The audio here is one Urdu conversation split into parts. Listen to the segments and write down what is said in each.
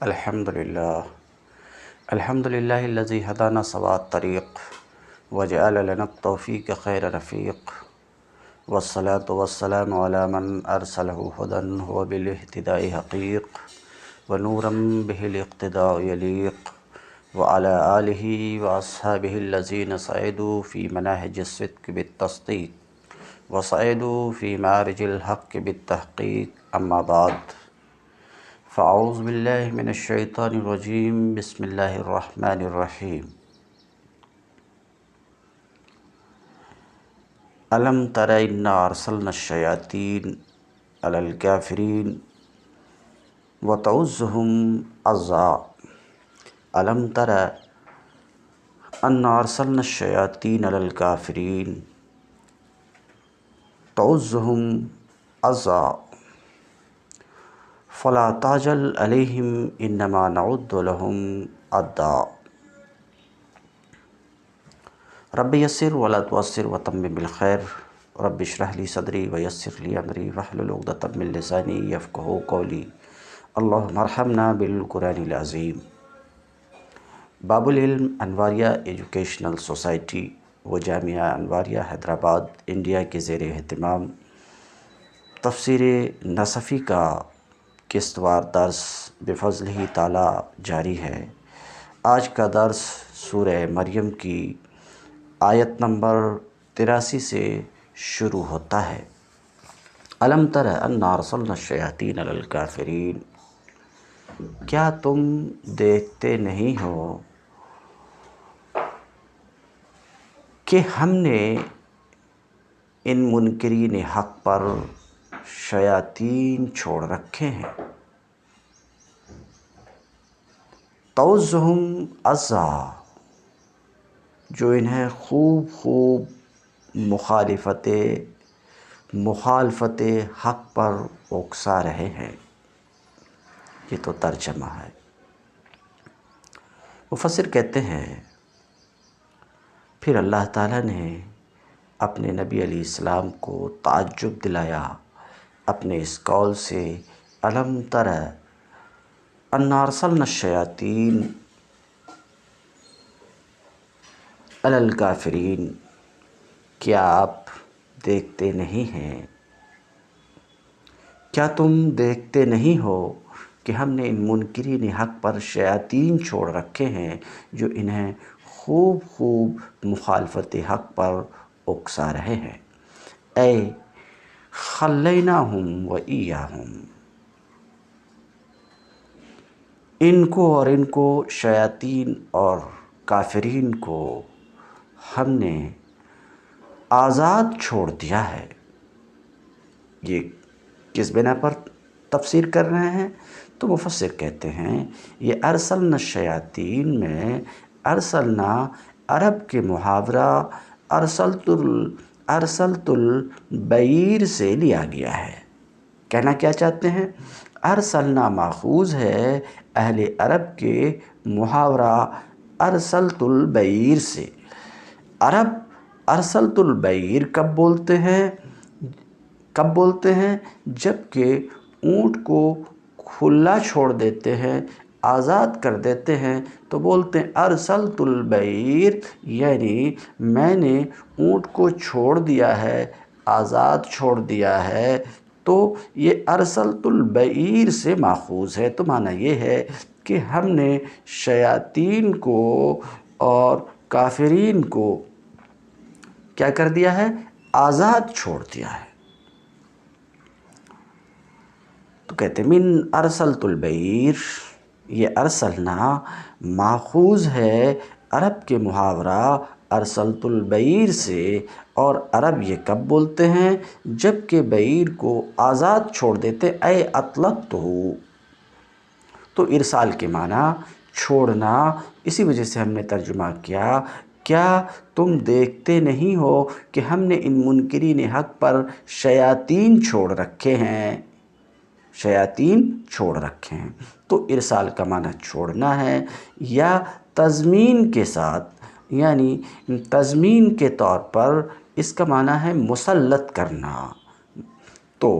الحمد لله الحمد لله الذي هدانا سواء الطريق وجعل لنا التوفيق خير رفيق والصلاة والسلام على من أرسله هدى وبالاهتداء حقيق ونورا به الاقتداء يليق وعلى آله وأصحابه الذين صعدوا في مناهج الصدق بالتصديق وصعدوا في معرج الحق بالتحقيق أما بعد فاعوذ باللہ من الشیطان الرجیم بسم اللہ الرحمن الرحیم الم تر انا ارسلنا الشیاطین علی الکافرین وتعزهم عزا الم تر انا ارسلنا الشیاطین علی الکافرین تعزهم عزا فلا تعجل علیہم انما نعد لهم عدا رب یسر ولا تعسر وتمم بالخیر رب اشرح لی صدری ویسر لی امری واحلل عقدۃ من لسانی یفقہوا قولی اللہم ارحمنا بالقرآن العظیم۔ باب العلم انواریہ ایجوکیشنل سوسائٹی و جامعہ انواریہ حیدرآباد انڈیا کے زیر اہتمام تفسیر نصفی کا قسط وار درس بفضلہ تعالی جاری ہے۔ آج کا درس سورہ مریم کی آیت نمبر 83 سے شروع ہوتا ہے۔ الم تر انا ارسلنا الشیاطین علی الکافرین، کیا تم دیکھتے نہیں ہو کہ ہم نے ان منکرین حق پر شیاطین چھوڑ رکھے ہیں۔ تعزهم عزا، جو انہیں خوب مخالفت حق پر اکسا رہے ہیں۔ یہ تو ترجمہ ہے۔ مفسر کہتے ہیں پھر اللہ تعالیٰ نے اپنے نبی علیہ السلام کو تعجب دلایا اپنے اس قول سے، الم تر انا ارسلنا الشیاطین علی الکافرین، کیا آپ دیکھتے نہیں ہیں، کیا تم دیکھتے نہیں ہو کہ ہم نے ان منکرین حق پر شیاطین چھوڑ رکھے ہیں جو انہیں خوب مخالفت حق پر اکسا رہے ہیں۔ اے خلیناہم و ایہم، ان کو شیاطین اور کافرین کو ہم نے آزاد چھوڑ دیا ہے۔ یہ کس بنا پر تفسیر کر رہے ہیں؟ تو مفسر کہتے ہیں یہ ارسلنا الشیاطین میں ارسلنا عرب کے محاورہ ارسلت البعیر سے لیا گیا ہے۔ کہنا کیا چاہتے ہیں؟ ارسلنا ماخوذ ہے اہل عرب کے محاورہ ارسلت البعیر سے۔ عرب ارسلت البعیر کب بولتے ہیں جب کہ اونٹ کو کھلا چھوڑ دیتے ہیں، آزاد کر دیتے ہیں تو بولتے ہیں ارسلت البعیر، یعنی میں نے اونٹ کو چھوڑ دیا ہے، آزاد چھوڑ دیا ہے، تو یہ ارسلت البعیر سے ماخوذ ہے۔ تو معنی یہ ہے کہ ہم نے شیاطین کو اور کافرین کو کیا کر دیا ہے؟ آزاد چھوڑ دیا ہے۔ تو کہتے ہیں من ارسلت البعیر، یہ ارسلنا ماخوذ ہے عرب کے محاورہ ارسلت البعیر سے، اور عرب یہ کب بولتے ہیں جب کہ بعیر کو آزاد چھوڑ دیتے، اے اطلقتہ، تو ارسال کے معنی چھوڑنا، اسی وجہ سے ہم نے ترجمہ کیا کیا تم دیکھتے نہیں ہو کہ ہم نے ان منکرین حق پر شیاطین چھوڑ رکھے ہیں، تو ارسال کا معنی چھوڑنا ہے، یا تضمین کے ساتھ، یعنی تضمین کے طور پر اس کا معنی ہے مسلط کرنا۔ تو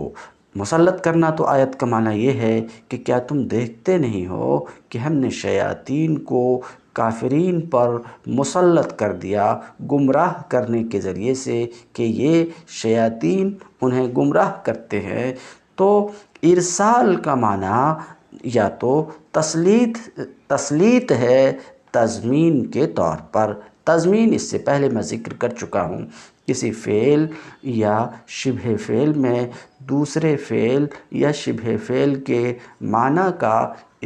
مسلط کرنا تو آیت کا معنی یہ ہے کہ کیا تم دیکھتے نہیں ہو کہ ہم نے شیاطین کو کافرین پر مسلط کر دیا گمراہ کرنے کے ذریعے سے کہ یہ شیاطین انہیں گمراہ کرتے ہیں۔ تو ارسال کا معنی یا تو تسلیط ہے تضمین کے طور پر۔ تضمین اس سے پہلے میں ذکر کر چکا ہوں، کسی فعل یا شبہ فعل میں دوسرے فعل یا شبہ فعل کے معنی کا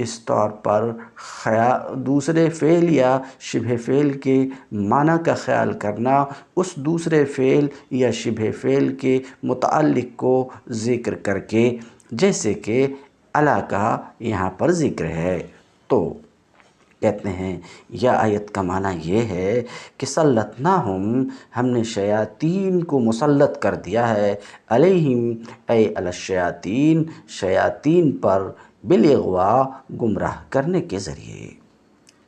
اس طور پر دوسرے فعل یا شبہ فعل کے معنی کا خیال کرنا، اس دوسرے فعل یا شبہ فعل کے متعلق کو ذکر کر کے، جیسے کہ الا کا یہاں پر ذکر ہے۔ تو کہتے ہیں یا آیت کا معنی یہ ہے کہ سلطناہم، ہم نے شیاطین کو مسلط کر دیا ہے، علیہم اے علی الشیاطین، شیاطین پر، بالاغوا، گمراہ کرنے کے ذریعے،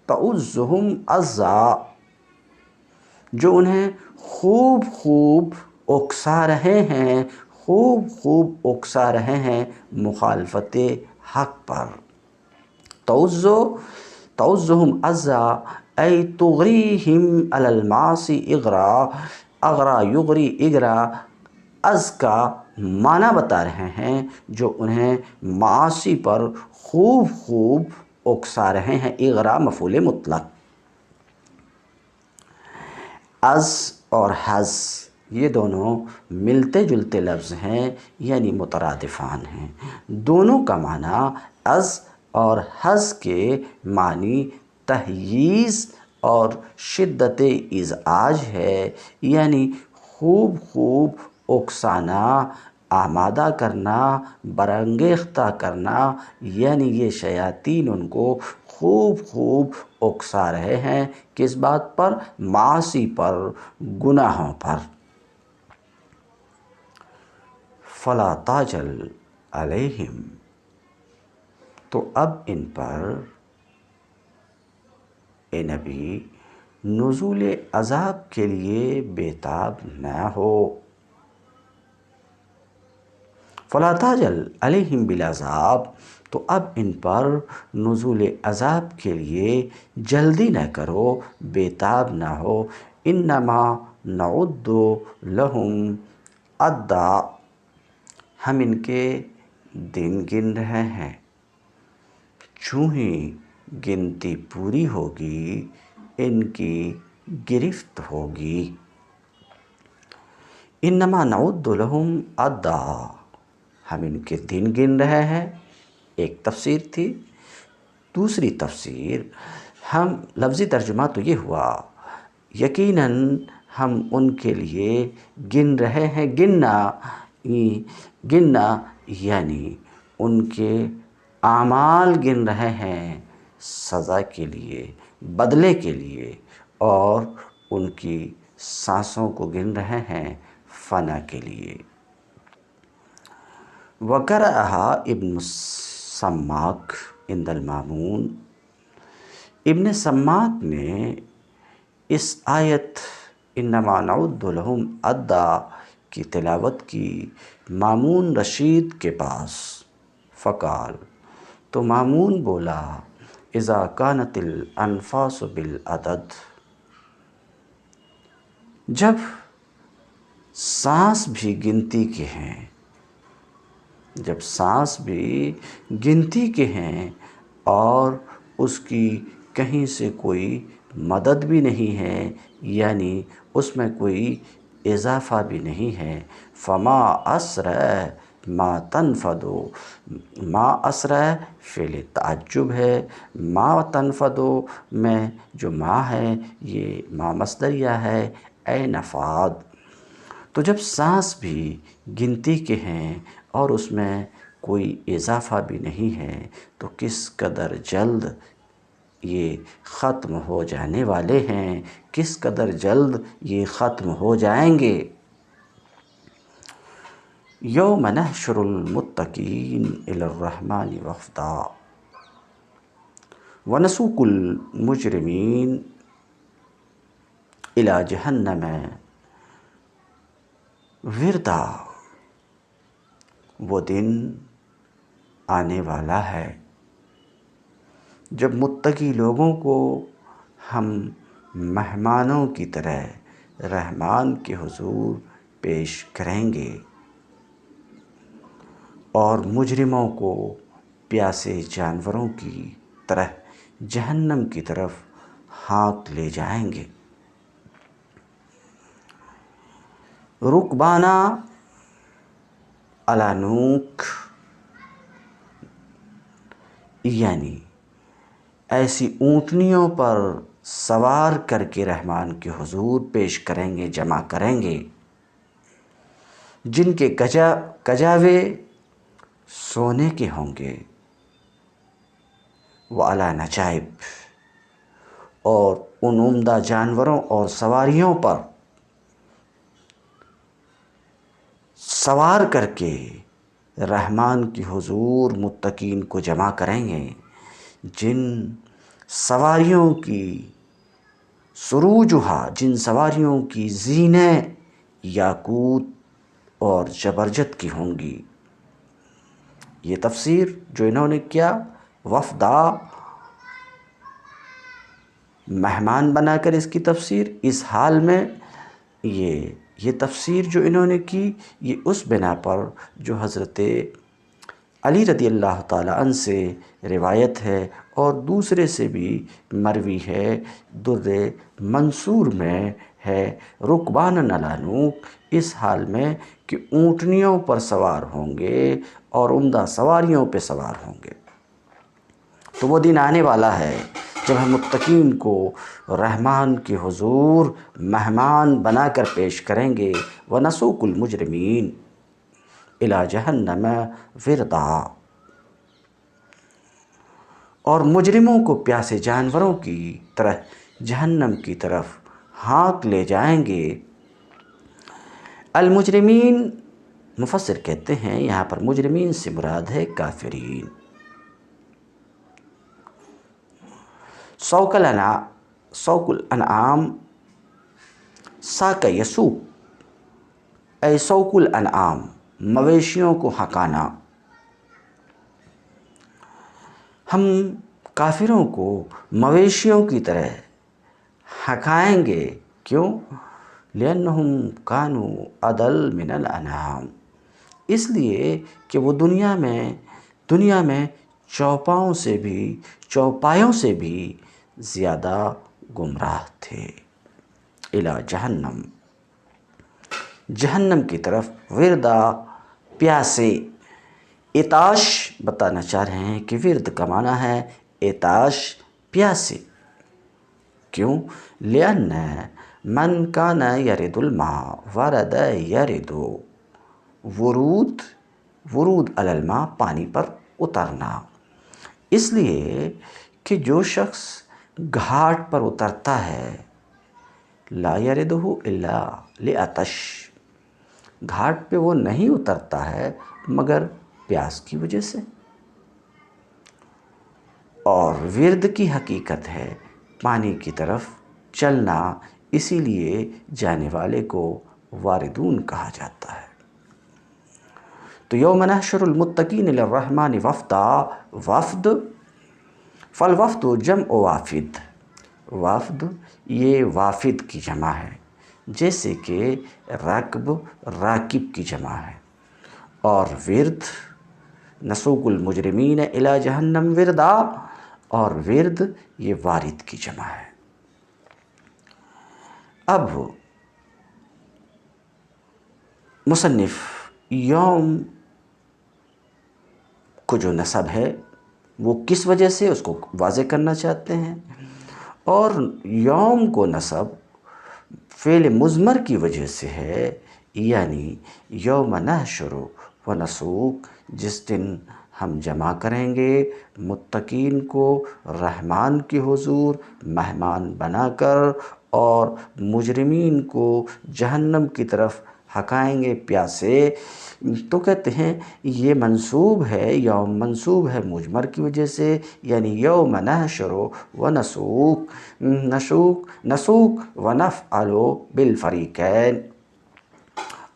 تعزہم عزا، جو انہیں خوب خوب اکسا رہے ہیں، خوب خوب اکسا رہے ہیں مخالفت حق پر۔ تعزہم عزا ای تغریہم علی المعاصی اغرا، اغرا یغری اغرا، از کا معنی بتا رہے ہیں جو انہیں معاصی پر خوب خوب اکسا رہے ہیں۔ اغرا مفعول مطلق۔ از اور حز یہ دونوں ملتے جلتے لفظ ہیں، یعنی مترادفان ہیں۔ دونوں کا معنی از اور حز کے معنی تحییز اور شدت ازعاج ہے، یعنی خوب خوب اکسانا، آمادہ کرنا، برانگیختہ کرنا، یعنی یہ شیاطین ان کو خوب خوب اکسا رہے ہیں، کس بات پر؟ معاصی پر، گناہوں پر۔ فلا تعجل علیہم، تو اب ان پر اے نبی نزول عذاب کے لیے بےتاب نہ ہو۔ فلا تعجل علیہم بالعذاب، تو اب ان پر نزول عذاب کے لیے جلدی نہ کرو، بےتاب نہ ہو۔ انما نعد لہم عدا، ہم ان کے دن گن رہے ہیں، چوں ہی گنتی پوری ہوگی ان کی گرفت ہوگی۔ انما نعد لہم عدا، ہم ان کے دن گن رہے ہیں، ایک تفسیر تھی۔ دوسری تفسیر، ہم لفظی ترجمہ تو یہ ہوا یقیناً ہم ان کے لیے گن رہے ہیں، گننا یعنی ان کے اعمال گن رہے ہیں سزا کے لیے، بدلے کے لیے، اور ان کی سانسوں کو گن رہے ہیں فنا کے لیے۔ وَقَرَأَهَا ابن سماک عند المامون، ابن سماک نے اس آیت انما نعد لہم عدا کی تلاوت کی مامون رشید کے پاس۔ فقال، تو مامون بولا، اذا كانت الانفاس بالعدد، جب سانس بھی گنتی کے ہیں، جب سانس بھی گنتی کے ہیں اور اس کی کہیں سے کوئی مدد بھی نہیں ہے، یعنی اس میں کوئی اضافہ بھی نہیں ہے، فما اسرع ما تنفد، ما اسرع فعل تعجب ہے، ما تنفد میں جو ما ہے یہ ما مصدریہ ہے، اے نفاد۔ تو جب سانس بھی گنتی کے ہیں اور اس میں کوئی اضافہ بھی نہیں ہے تو کس قدر جلد یہ ختم ہو جانے والے ہیں، کس قدر جلد یہ ختم ہو جائیں گے۔ یوم نحشر المتقین الی الرحمن وفدا ونسوق المجرمین الی جہنم وردا، وہ دن آنے والا ہے جب متقی لوگوں کو ہم مہمانوں کی طرح رحمان کے حضور پیش کریں گے اور مجرموں کو پیاسے جانوروں کی طرح جہنم کی طرف ہانک لے جائیں گے۔ رکبانہ علی نوک یعنی ایسی اونٹنیوں پر سوار کر کے رحمان کے حضور پیش کریں گے، جمع کریں گے، جن کے کجاوے سونے کے ہوں گے، وعلی نجائب، اور ان عمدہ جانوروں اور سواریوں پر سوار کر کے رحمان کی حضور متقین کو جمع کریں گے، جن سواریوں کی سروجہا، جن سواریوں کی زینیں یاقوت اور زبرجد کی ہوں گی۔ یہ تفسیر جو انہوں نے کیا، وفدا مہمان بنا کر اس کی تفسیر، اس حال میں یہ تفسیر جو انہوں نے کی، یہ اس بنا پر جو حضرت علی رضی اللہ تعالیٰ عنہ سے روایت ہے اور دوسرے سے بھی مروی ہے، در منصور میں ہے، رکبان علی نوک، اس حال میں کہ اونٹنیوں پر سوار ہوں گے اور عمدہ سواریوں پہ سوار ہوں گے۔ تو وہ دن آنے والا ہے جب ہم متقین کو رحمان کے حضور مہمان بنا کر پیش کریں گے، وَنَسُوقُ الْمُجْرِمِينَ إِلَى جَهَنَّمَ وِرْدًا، اور مجرموں کو پیاسے جانوروں کی طرح جہنم کی طرف ہانک لے جائیں گے۔ المجرمین، مفسر کہتے ہیں یہاں پر مجرمین سے مراد ہے کافرین۔ سوق الانعام، ساق یسوق اے سوق الانعام، مویشیوں کو ہکانا۔ ہم کافروں کو مویشیوں کی طرح ہکائیں گے، کیوں؟ لِأَنَّهُمْ كَانُوا أَضَلَّ مِنَ الْأَنْعَامِ، اس لیے کہ وہ دنیا میں چوپایوں سے بھی زیادہ گمراہ تھے۔ اِلَى جہنم، جہنم کی طرف، وردا پیاسے۔ عطاش بتانا چاہ رہے ہیں کہ ورد کا معنی ہے عطاش، پیاسے۔ کیوں؟ لِأَنَّ مَنْ كَانَ يَرِدُ الْمَاءَ وَرَدَ يَرِدُ، ورود علی الماء، پانی پر اترنا۔ اس لیے کہ جو شخص گھاٹ پر اترتا ہے، لا یردہ الا لعطش، گھاٹ پہ وہ نہیں اترتا ہے مگر پیاس کی وجہ سے۔ اور ورد کی حقیقت ہے پانی کی طرف چلنا، اسی لیے جانے والے کو واردون کہا جاتا ہے۔ تو یوم نحشر المتقین للرحمن وفدا، وفد، فالوفد جمع وافد، وفد یہ وافد کی جمع ہے، جیسے کہ رکب راکب کی جمع ہے، اور ورد نسوق المجرمین الی جہنم وردا، اور ورد یہ وارد کی جمع ہے۔ اب مصنف یوم کو جو نسب ہے وہ کس وجہ سے اس کو واضح کرنا چاہتے ہیں، اور یوم کو نسب فعل مضمر کی وجہ سے ہے، یعنی یوم نحشر و نسوق، جس دن ہم جمع کریں گے متقین کو رحمان کے حضور مہمان بنا کر، اور مجرمین کو جہنم کی طرف ہکائیں گے پیاسے۔ تو کہتے ہیں یہ منصوب ہے، یوم منصوب ہے مجمر کی وجہ سے، یعنی یوم نحشر و نسوق، نسوق و نفعل بالفریقین،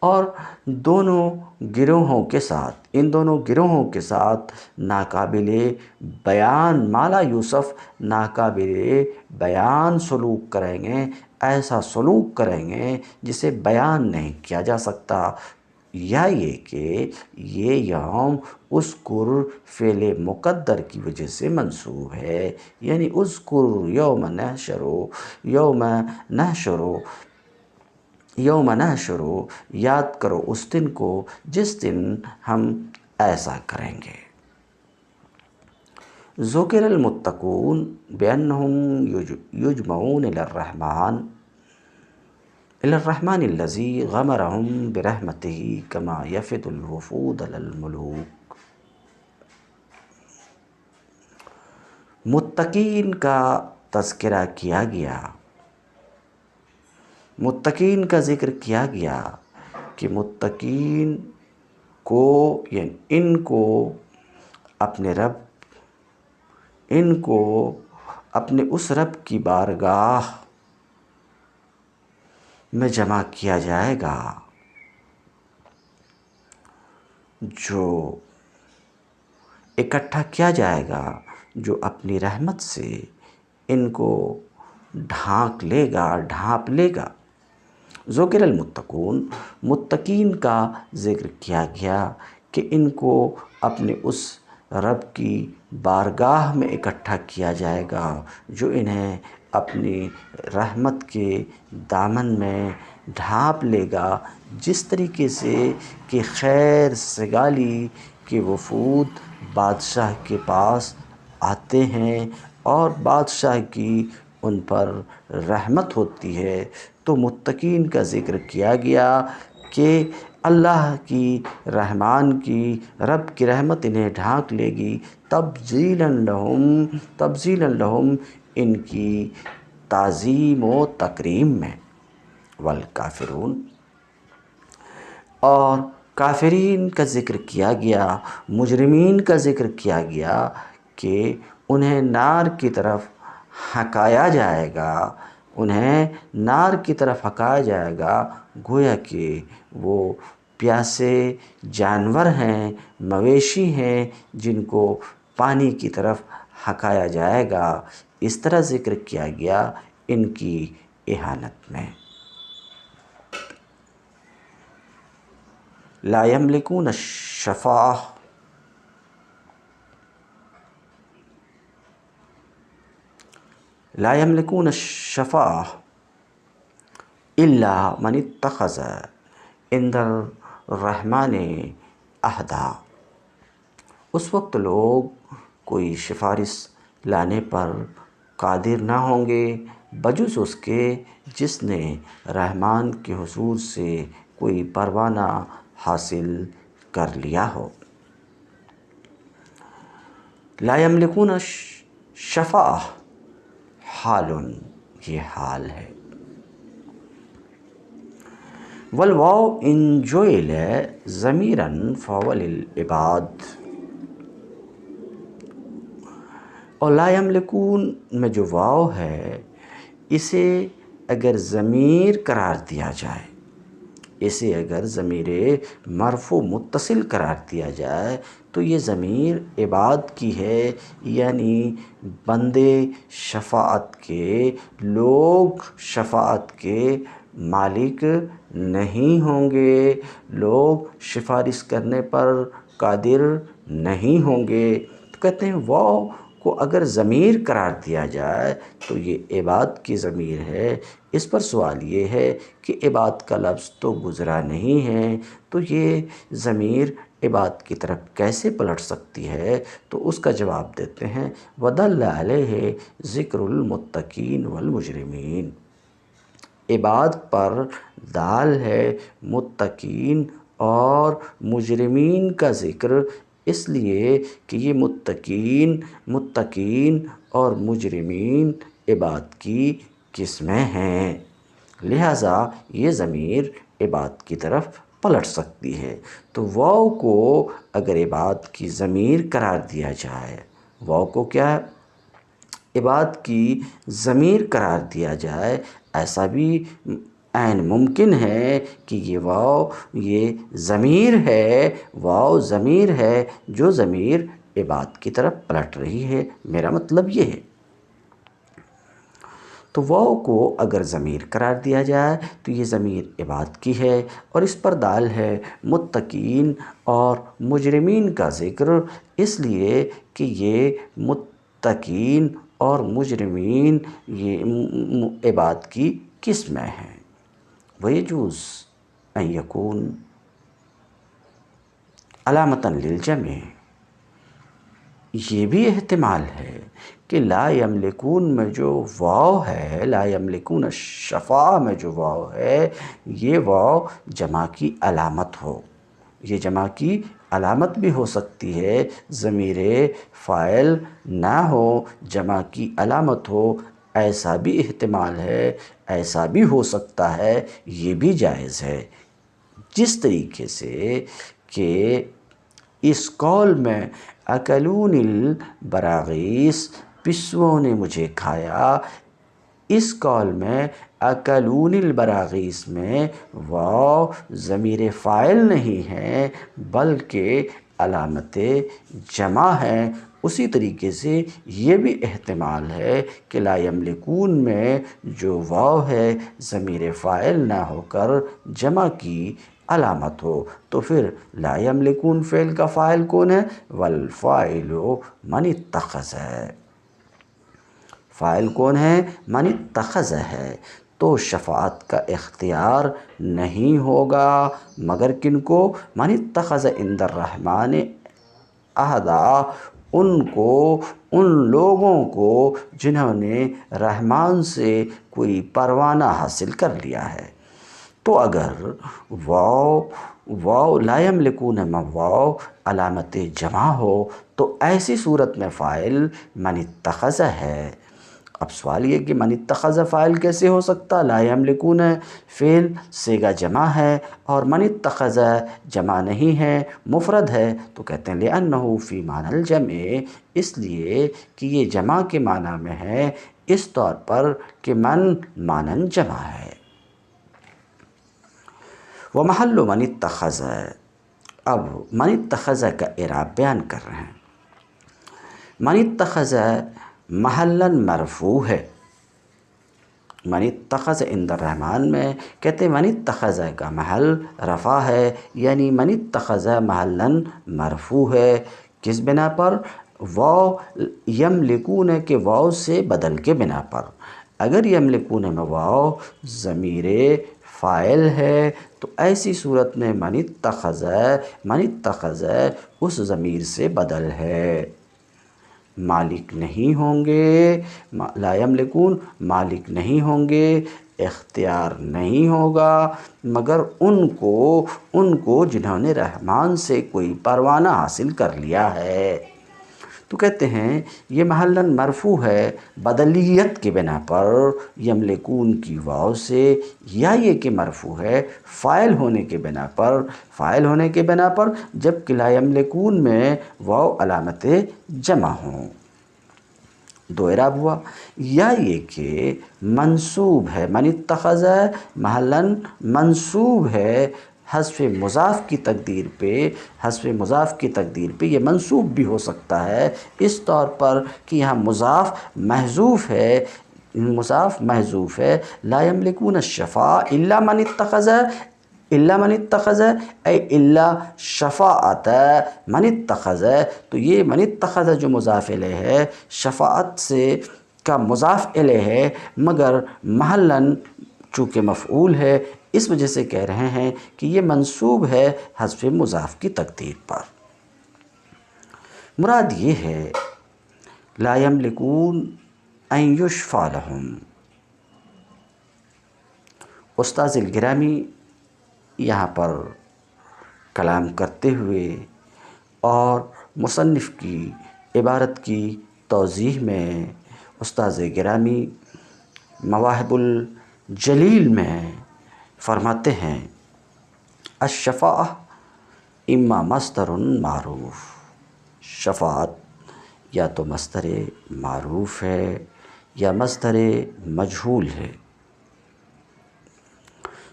اور دونوں گروہوں کے ساتھ، ان دونوں گروہوں کے ساتھ ناقابل بیان مالا یوسف ناقابل بیان سلوک کریں گے، ایسا سلوک کریں گے جسے بیان نہیں کیا جا سکتا، یا یہ کہ یہ یوم اذکر فعل مقدر کی وجہ سے منصوب ہے، یعنی اذکر یوم نحشر، یاد کرو اس دن کو جس دن ہم ایسا کریں گے۔ ذکر المتقون بأنہم یجمعون الی الرحمن الذی غمرہم برحمتہ کما یفد الوفود علی الملوک۔ متقین کا تذکرہ کیا گیا، متقین کا ذکر کیا گیا کہ متقین کو یعنی ان کو اپنے اس رب کی بارگاہ میں جمع کیا جائے گا جو اکٹھا کیا جائے گا، جو اپنی رحمت سے ان کو ڈھانپ لے گا۔ ذکر المتقون، متقین کا ذکر کیا گیا کہ ان کو اپنے اس رب کی بارگاہ میں اکٹھا کیا جائے گا جو انہیں اپنی رحمت کے دامن میں ڈھانپ لے گا، جس طریقے سے کہ خیر سگالی کے وفود بادشاہ کے پاس آتے ہیں اور بادشاہ کی ان پر رحمت ہوتی ہے۔ تو متقین کا ذکر کیا گیا کہ اللہ کی رب کی رحمت انہیں ڈھانک لے گی، تبذیلاً لہم ان کی تعظیم و تکریم میں۔ والکافرون، اور کافرین کا ذکر کیا گیا، مجرمین کا ذکر کیا گیا کہ انہیں نار کی طرف ہکایا جائے گا، گویا کہ وہ پیاسے جانور ہیں، مویشی ہیں جن کو پانی کی طرف ہکایا جائے گا۔ اس طرح ذکر کیا گیا ان کی اہانت میں۔ لا یملکون الشفاعۃ الا من اتخذ عند الرحمن عہدا۔ اس وقت لوگ کوئی سفارش لانے پر قادر نہ ہوں گے بجز اس کے جس نے رحمان کے حضور سے کوئی پروانہ حاصل کر لیا ہو۔ لا یملکون الشفاعۃ، حال، یہ حال ہے۔ والواو ان جعل ضمیرا فہو للعباد، اور لا یملکون میں جو واو ہے اسے اگر ضمیر قرار دیا جائے، اسے اگر ضمیر مرفوع متصل قرار دیا جائے تو یہ ضمیر عباد کی ہے، یعنی بندے شفاعت کے، لوگ شفاعت کے مالک نہیں ہوں گے، لوگ سفارش کرنے پر قادر نہیں ہوں گے۔ تو کہتے ہیں واو کو اگر ضمیر قرار دیا جائے تو یہ عباد کی ضمیر ہے۔ اس پر سوال یہ ہے کہ عباد کا لفظ تو گزرا نہیں ہے، تو یہ ضمیر عباد کی طرف کیسے پلٹ سکتی ہے؟ تو اس کا جواب دیتے ہیں وَدَلَّ عَلَيْهِ ذِكْرُ الْمُتَّقِينَ وَالْمُجْرِمِينَ، عباد پر دال ہے متقین اور مجرمین کا ذکر، اس لیے کہ یہ متقین اور مجرمین عباد کی قسمیں ہیں، لہٰذا یہ ضمیر عباد کی طرف پلٹ سکتی ہے۔ تو واو کو اگر عباد کی ضمیر قرار دیا جائے، واو کو کیا عباد کی ضمیر قرار دیا جائے، عین ممکن ہے کہ یہ واو یہ ضمیر ہے، واو ضمیر ہے جو ضمیر عباد کی طرف پلٹ رہی ہے، میرا مطلب یہ ہے۔ تو واو کو اگر ضمیر قرار دیا جائے تو یہ ضمیر عباد کی ہے، اور اس پر دال ہے متقین اور مجرمین کا ذکر، اس لیے کہ یہ متقین اور مجرمین یہ عباد کی قسمیں ہیں۔ وَيَجُوزُ أَن يَكُونَ علامةً للجمع، یہ بھی احتمال ہے کہ لا یملکون میں جو واو ہے، لا یملکون الشفاء میں جو واو ہے، یہ واو جمع کی علامت ہو، یہ جمع کی علامت بھی ہو سکتی ہے، ضمیر فاعل نہ ہو، جمع کی علامت ہو، ایسا بھی احتمال ہے، ایسا بھی ہو سکتا ہے، یہ بھی جائز ہے۔ جس طریقے سے کہ اس قول میں اکلون البراغیث، پسوؤں نے مجھے کھایا، اس قول میں اکلون البراغیث میں واو ضمیر فاعل نہیں ہے بلکہ علامت جمع ہے۔ اسی طریقے سے یہ بھی احتمال ہے کہ لا یملکون میں جو واو ہے ضمیر فاعل نہ ہو کر جمع کی علامت ہو، تو پھر لا یملکون فعل کا فاعل کون ہے؟ والفاعل من اتخذ ہے، فاعل کون ہے؟ من اتخذ ہے، تو شفاعت کا اختیار نہیں ہوگا مگر کن کو؟ من اتخذ عند الرحمن عہدا، ان کو، ان لوگوں کو جنہوں نے رحمان سے کوئی پروانہ حاصل کر لیا ہے۔ تو اگر واو لا یملکون میں واو علامت جمع ہو تو ایسی صورت میں فاعل من اتخذ ہے۔ اب سوال یہ کہ من اتخذ فاعل کیسے ہو سکتا؟ لا یملکون فعل صیغہ جمع ہے اور من اتخذ جمع نہیں ہے، مفرد ہے، تو کہتے ہیں لأنہ فی معنی الجمع، اس لیے کہ یہ جمع کے معنی میں ہے، اس طور پر کہ من معنی جمع ہے۔ ومحل من اتخذ، اب من اتخذ کا اعراب بیان کر رہے ہیں۔ من اتخذ محلاً مرفوع ہے، من اتخذ عند الرحمن میں کہتے ہیں من اتخذ کا محل رفع ہے، یعنی من اتخذ محلاً مرفوع ہے، کس بنا پر؟ واو یملکون کے واو سے بدل کے بنا پر۔ اگر یملکون میں واو ضمیر فاعل ہے تو ایسی صورت میں من اتخذ اس ضمیر سے بدل ہے، مالک نہیں ہوں گے، لا یملکون مالک نہیں ہوں گے، اختیار نہیں ہوگا مگر ان کو جنہوں نے رحمان سے کوئی پروانہ حاصل کر لیا ہے۔ تو کہتے ہیں یہ محلاً مرفوع ہے بدلیت کے بنا پر یملکون کی واو سے، یا یہ کہ مرفوع ہے فاعل ہونے کے بنا پر جبکہ لا یملکون میں واو علامت جمع ہوں۔ دو اعراب ہوا، یا یہ کہ منصوب ہے، من اتخذ محلاً منصوب ہے حذف مضاف کی تقدیر پہ یہ منصوب بھی ہو سکتا ہے، اس طور پر کہ یہاں مضاف محذوف ہے، لا یملکون الشفاء الا من اتخذ، اے الا شفاعت من اتخذ، تو یہ من اتخذ جو مضاف الیہ ہے شفاعت سے کا مضاف الیہ ہے، مگر محلاً چونکہ مفعول ہے اس وجہ سے کہہ رہے ہیں کہ یہ منصوب ہے حذف مضاف کی تقدیر پر۔ مراد یہ ہے لا یملکون ان یشفع لہم۔ استاذ الگرامی یہاں پر کلام کرتے ہوئے اور مصنف کی عبارت کی توضیح میں استاذ گرامی مواہب الجلیل میں فرماتے ہیں الشفاعہ اما مصدر معروف، شفاعت یا تو مصدر معروف ہے یا مصدر مجہول ہے۔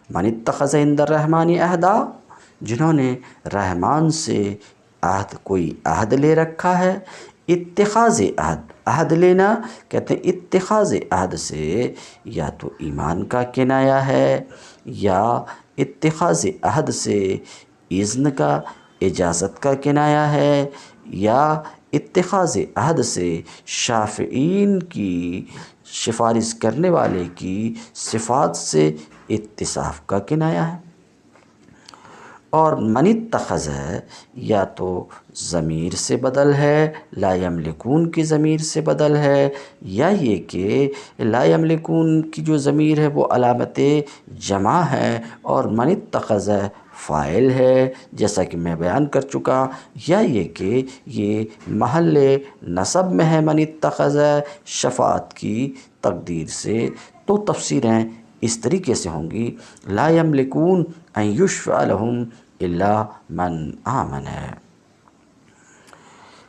من اتخذ عند الرحمن عہدا، جنہوں نے رحمان سے کوئی عہد لے رکھا ہے۔ اتخاذ عہد لینا کہتے ہیں اتخاذ عہد سے یا تو ایمان کا کنایہ ہے، یا اتخاذ عہد سے اذن کا، اجازت کا کنایہ ہے، یا اتخاذ عہد سے شافعین کی، سفارش کرنے والے کی صفات سے اتصاف کا کنایہ ہے۔ اور من اتخذ یا تو ضمیر سے بدل ہے، لا یملکون کی ضمیر سے بدل ہے، یا یہ کہ لا یملکون کی جو ضمیر ہے وہ علامت جمع ہے اور من اتخذ فاعل ہے جیسا کہ میں بیان کر چکا، یا یہ کہ یہ محل نصب میں ہے من اتخذ شفاعت کی تقدیر سے۔ تو تفسیریں اس طریقے سے ہوں گی، لا یملکون ان یشفع لہم الا من آمن،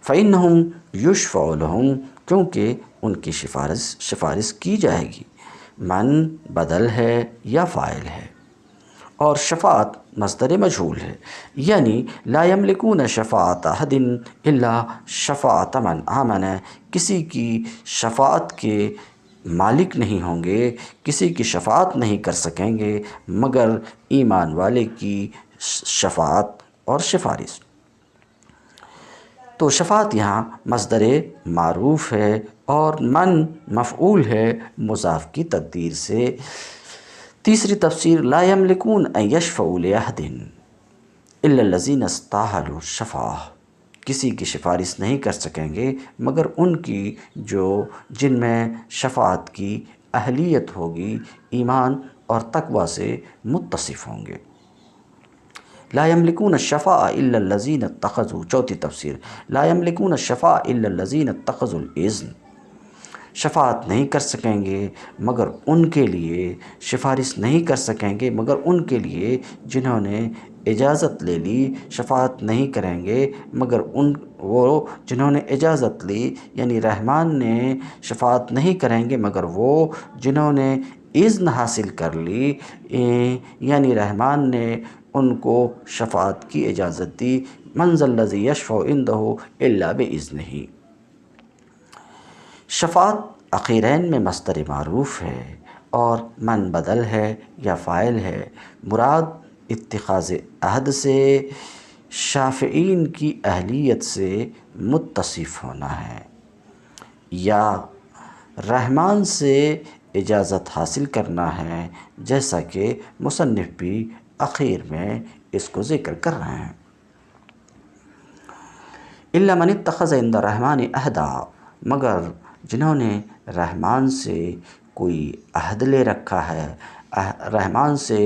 فإنہم یشفع لہم، کیونکہ ان کی سفارش کی جائے گی۔ من بدل ہے یا فاعل ہے، اور شفاعت مصدر مجہول ہے، یعنی لا یملکون شفاعت احد الا شفاعت من آمن، کسی کی شفاعت کے مالک نہیں ہوں گے، کسی کی شفاعت نہیں کر سکیں گے مگر ایمان والے کی شفاعت اور سفارش۔ تو شفاعت یہاں مصدر معروف ہے اور من مفعول ہے مضاف کی تقدیر سے۔ تیسری تفسیر، لا یملکون ان یشفعوا لأحد الا الذین استاہلوا الشفاعہ، کسی کی سفارش نہیں کر سکیں گے مگر ان کی جن میں شفاعت کی اہلیت ہوگی، ایمان اور تقوی سے متصف ہوں گے۔ لا یملکون الشفاعہ الا الذین اتخذوا، چوتھی تفسیر، لا یملکون الشفاعہ الا الذین اتخذوا الاذن، شفاعت نہیں کر سکیں گے مگر ان کے لیے، سفارش نہیں کر سکیں گے مگر ان کے لیے جنہوں نے اجازت لے لی، شفاعت نہیں کریں گے مگر وہ جنہوں نے اجازت لی، یعنی رحمان نے شفاعت نہیں کریں گے مگر وہ جنہوں نے اذن حاصل کر لی، یعنی رحمان نے ان کو شفاعت کی اجازت دی۔ من ذا الذی یشفع عندہ الا باذنہ، شفاعت اخیرین میں مصدر معروف ہے اور من بدل ہے یا فاعل ہے، مراد اتخاذ عہد سے شافعین کی اہلیت سے متصف ہونا ہے، یا رحمان سے اجازت حاصل کرنا ہے، جیسا کہ مصنف بھی اخیر میں اس کو ذکر کر رہے ہیں۔ الا من اتخذ عند الرحمن عہدا، مگر جنہوں نے رحمان سے کوئی عہد لے رکھا ہے، رحمان سے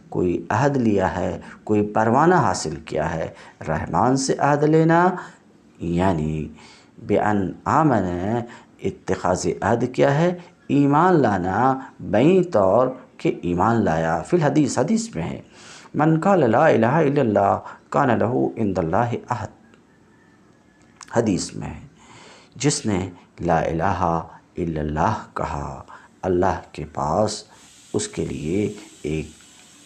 کوئی عہد لیا ہے، کوئی پروانہ حاصل کیا ہے۔ رحمان سے عہد لینا یعنی بأن آمن، اتخاذ عہد کیا ہے؟ ایمان لانا، بیں طور کہ ایمان لایا۔ فی الحدیث، حدیث میں ہے، من قال لا الہ الا اللہ کان لہ عند اللہ عہد، حدیث میں ہے جس نے لا الہ الا اللہ کہا، اللہ کے پاس اس کے لیے ایک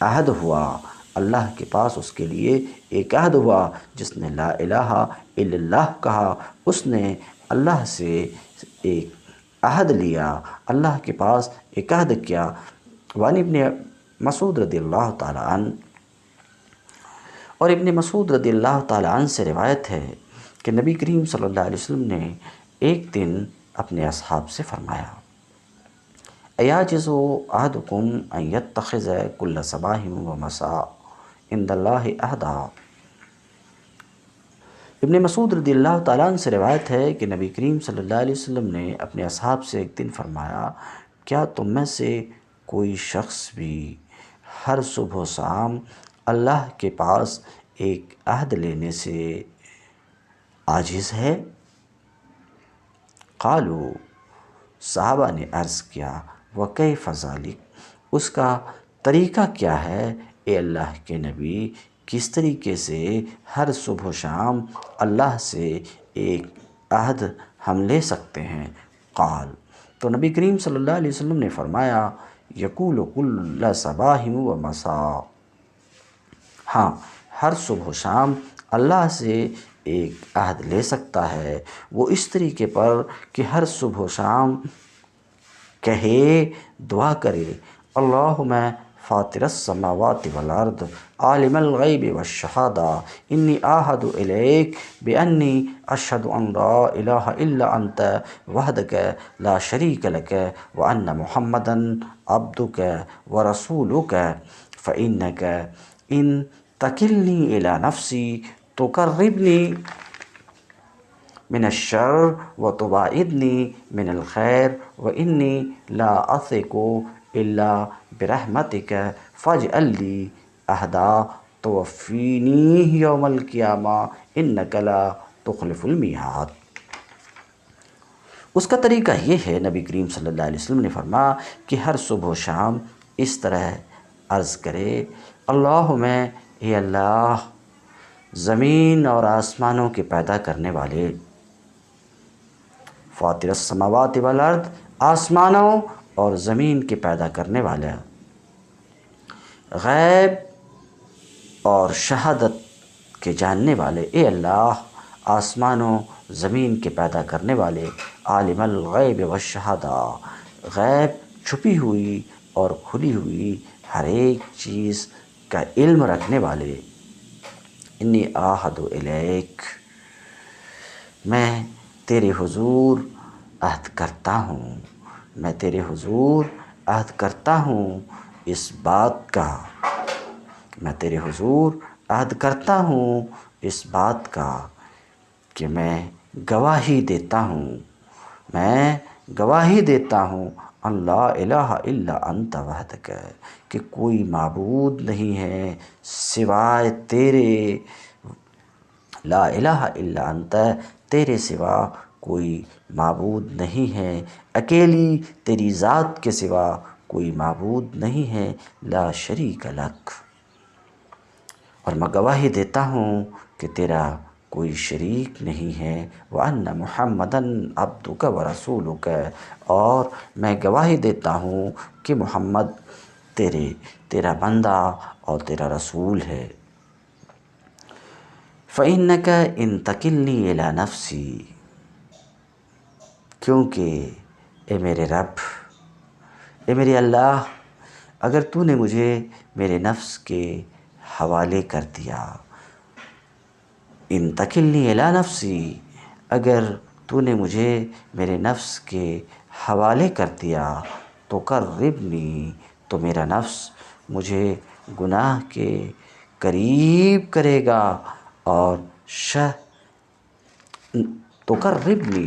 عہد ہوا، اللہ کے پاس اس کے لیے ایک عہد ہوا۔ جس نے لا الہ الا اللہ کہا اس نے اللہ سے ایک عہد لیا، اللہ کے پاس ایک عہد کیا۔ وعن ابن مسعود رضی اللہ تعالیٰ عنہ، اور ابن مسعود رضی اللہ تعالیٰ عنہ سے روایت ہے کہ نبی کریم صلی اللہ علیہ وسلم نے ایک دن اپنے اصحاب سے فرمایا، ایاجز احدکم ان یتخذ کل صباح و مساء عند اللہ عہدا۔ ابن مسعود رضی اللہ تعالیٰ عنہ سے روایت ہے کہ نبی کریم صلی اللہ علیہ وسلم نے اپنے اصحاب سے ایک دن فرمایا، کیا تم میں سے کوئی شخص بھی ہر صبح و شام اللہ کے پاس ایک عہد لینے سے عاجز ہے؟ قالوا، صحابہ نے عرض کیا، وکیف ذلک، اس کا طریقہ کیا ہے اے اللہ کے نبی، کس طریقے سے ہر صبح و شام اللہ سے ایک عہد ہم لے سکتے ہیں؟ قال، تو نبی کریم صلی اللہ علیہ وسلم نے فرمایا، یقول کل صباح و مساء، ہاں ہر صبح و شام اللہ سے ایک عہد لے سکتا ہے، وہ اس طریقے پر کہ ہر صبح و شام کہے، دعا کرے، اللہم فاطر السماوات والارض عالم الغیب والشہادہ انی اعہد الیک بانی اشہد ان لا الہ الا انت وحدک لا شریک لک وان محمدا عبدک ورسولک فانک ان تکلنی الی نفسی تقربنی من الشر وتباعدنی من الخیر وانی لا اثق الا برحمتک فاجعل لی عہدا توفینی یوم القیامہ انک لا تخلف المیعاد۔ اس کا طریقہ یہ ہے، نبی کریم صلی اللہ علیہ وسلم نے فرمایا کہ ہر صبح و شام اس طرح عرض کرے، اللہم اے اللہ، زمین اور آسمانوں کے پیدا کرنے والے، فاطر السماوات والارض، آسمانوں اور زمین کے پیدا کرنے والا، غیب اور شہادت کے جاننے والے، اے اللہ، آسمانوں زمین کے پیدا کرنے والے، عالم الغیب والشہادہ، غیب چھپی ہوئی اور کھلی ہوئی ہر ایک چیز کا علم رکھنے والے، انی اعہد الیک، میں تیرے حضور عہد کرتا ہوں، میں تیرے حضور عہد کرتا ہوں اس بات کا، میں تیرے حضور عہد کرتا ہوں اس بات کا کہ میں گواہی دیتا ہوں، میں گواہی دیتا ہوں ان لا الہ الا انت وحدک، کہ کوئی معبود نہیں ہے سوائے تیرے، لا الہ الا انت، تیرے سوا کوئی معبود نہیں ہے، اکیلی تیری ذات کے سوا کوئی معبود نہیں ہے، لا شریک لک، اور میں گواہی دیتا ہوں کہ تیرا کوئی شریک نہیں ہے، وَأَنَّ مُحَمَّدًا عَبْدُكَ وَرَسُولُكَ، اور میں گواہی دیتا ہوں کہ محمد تیرا بندہ اور تیرا رسول ہے، فَإِنَّكَ إِن تَكِلْنِي إِلَى نَفْسِي، کیونکہ اے میرے رب، اے میرے اللہ، اگر تو نے مجھے میرے نفس کے حوالے کر دیا، ان تکلنی الی نفسی، اگر تو نے مجھے میرے نفس کے حوالے کر دیا، تو قربنی، تو میرا نفس مجھے گناہ کے قریب کرے گا، اور تقربنی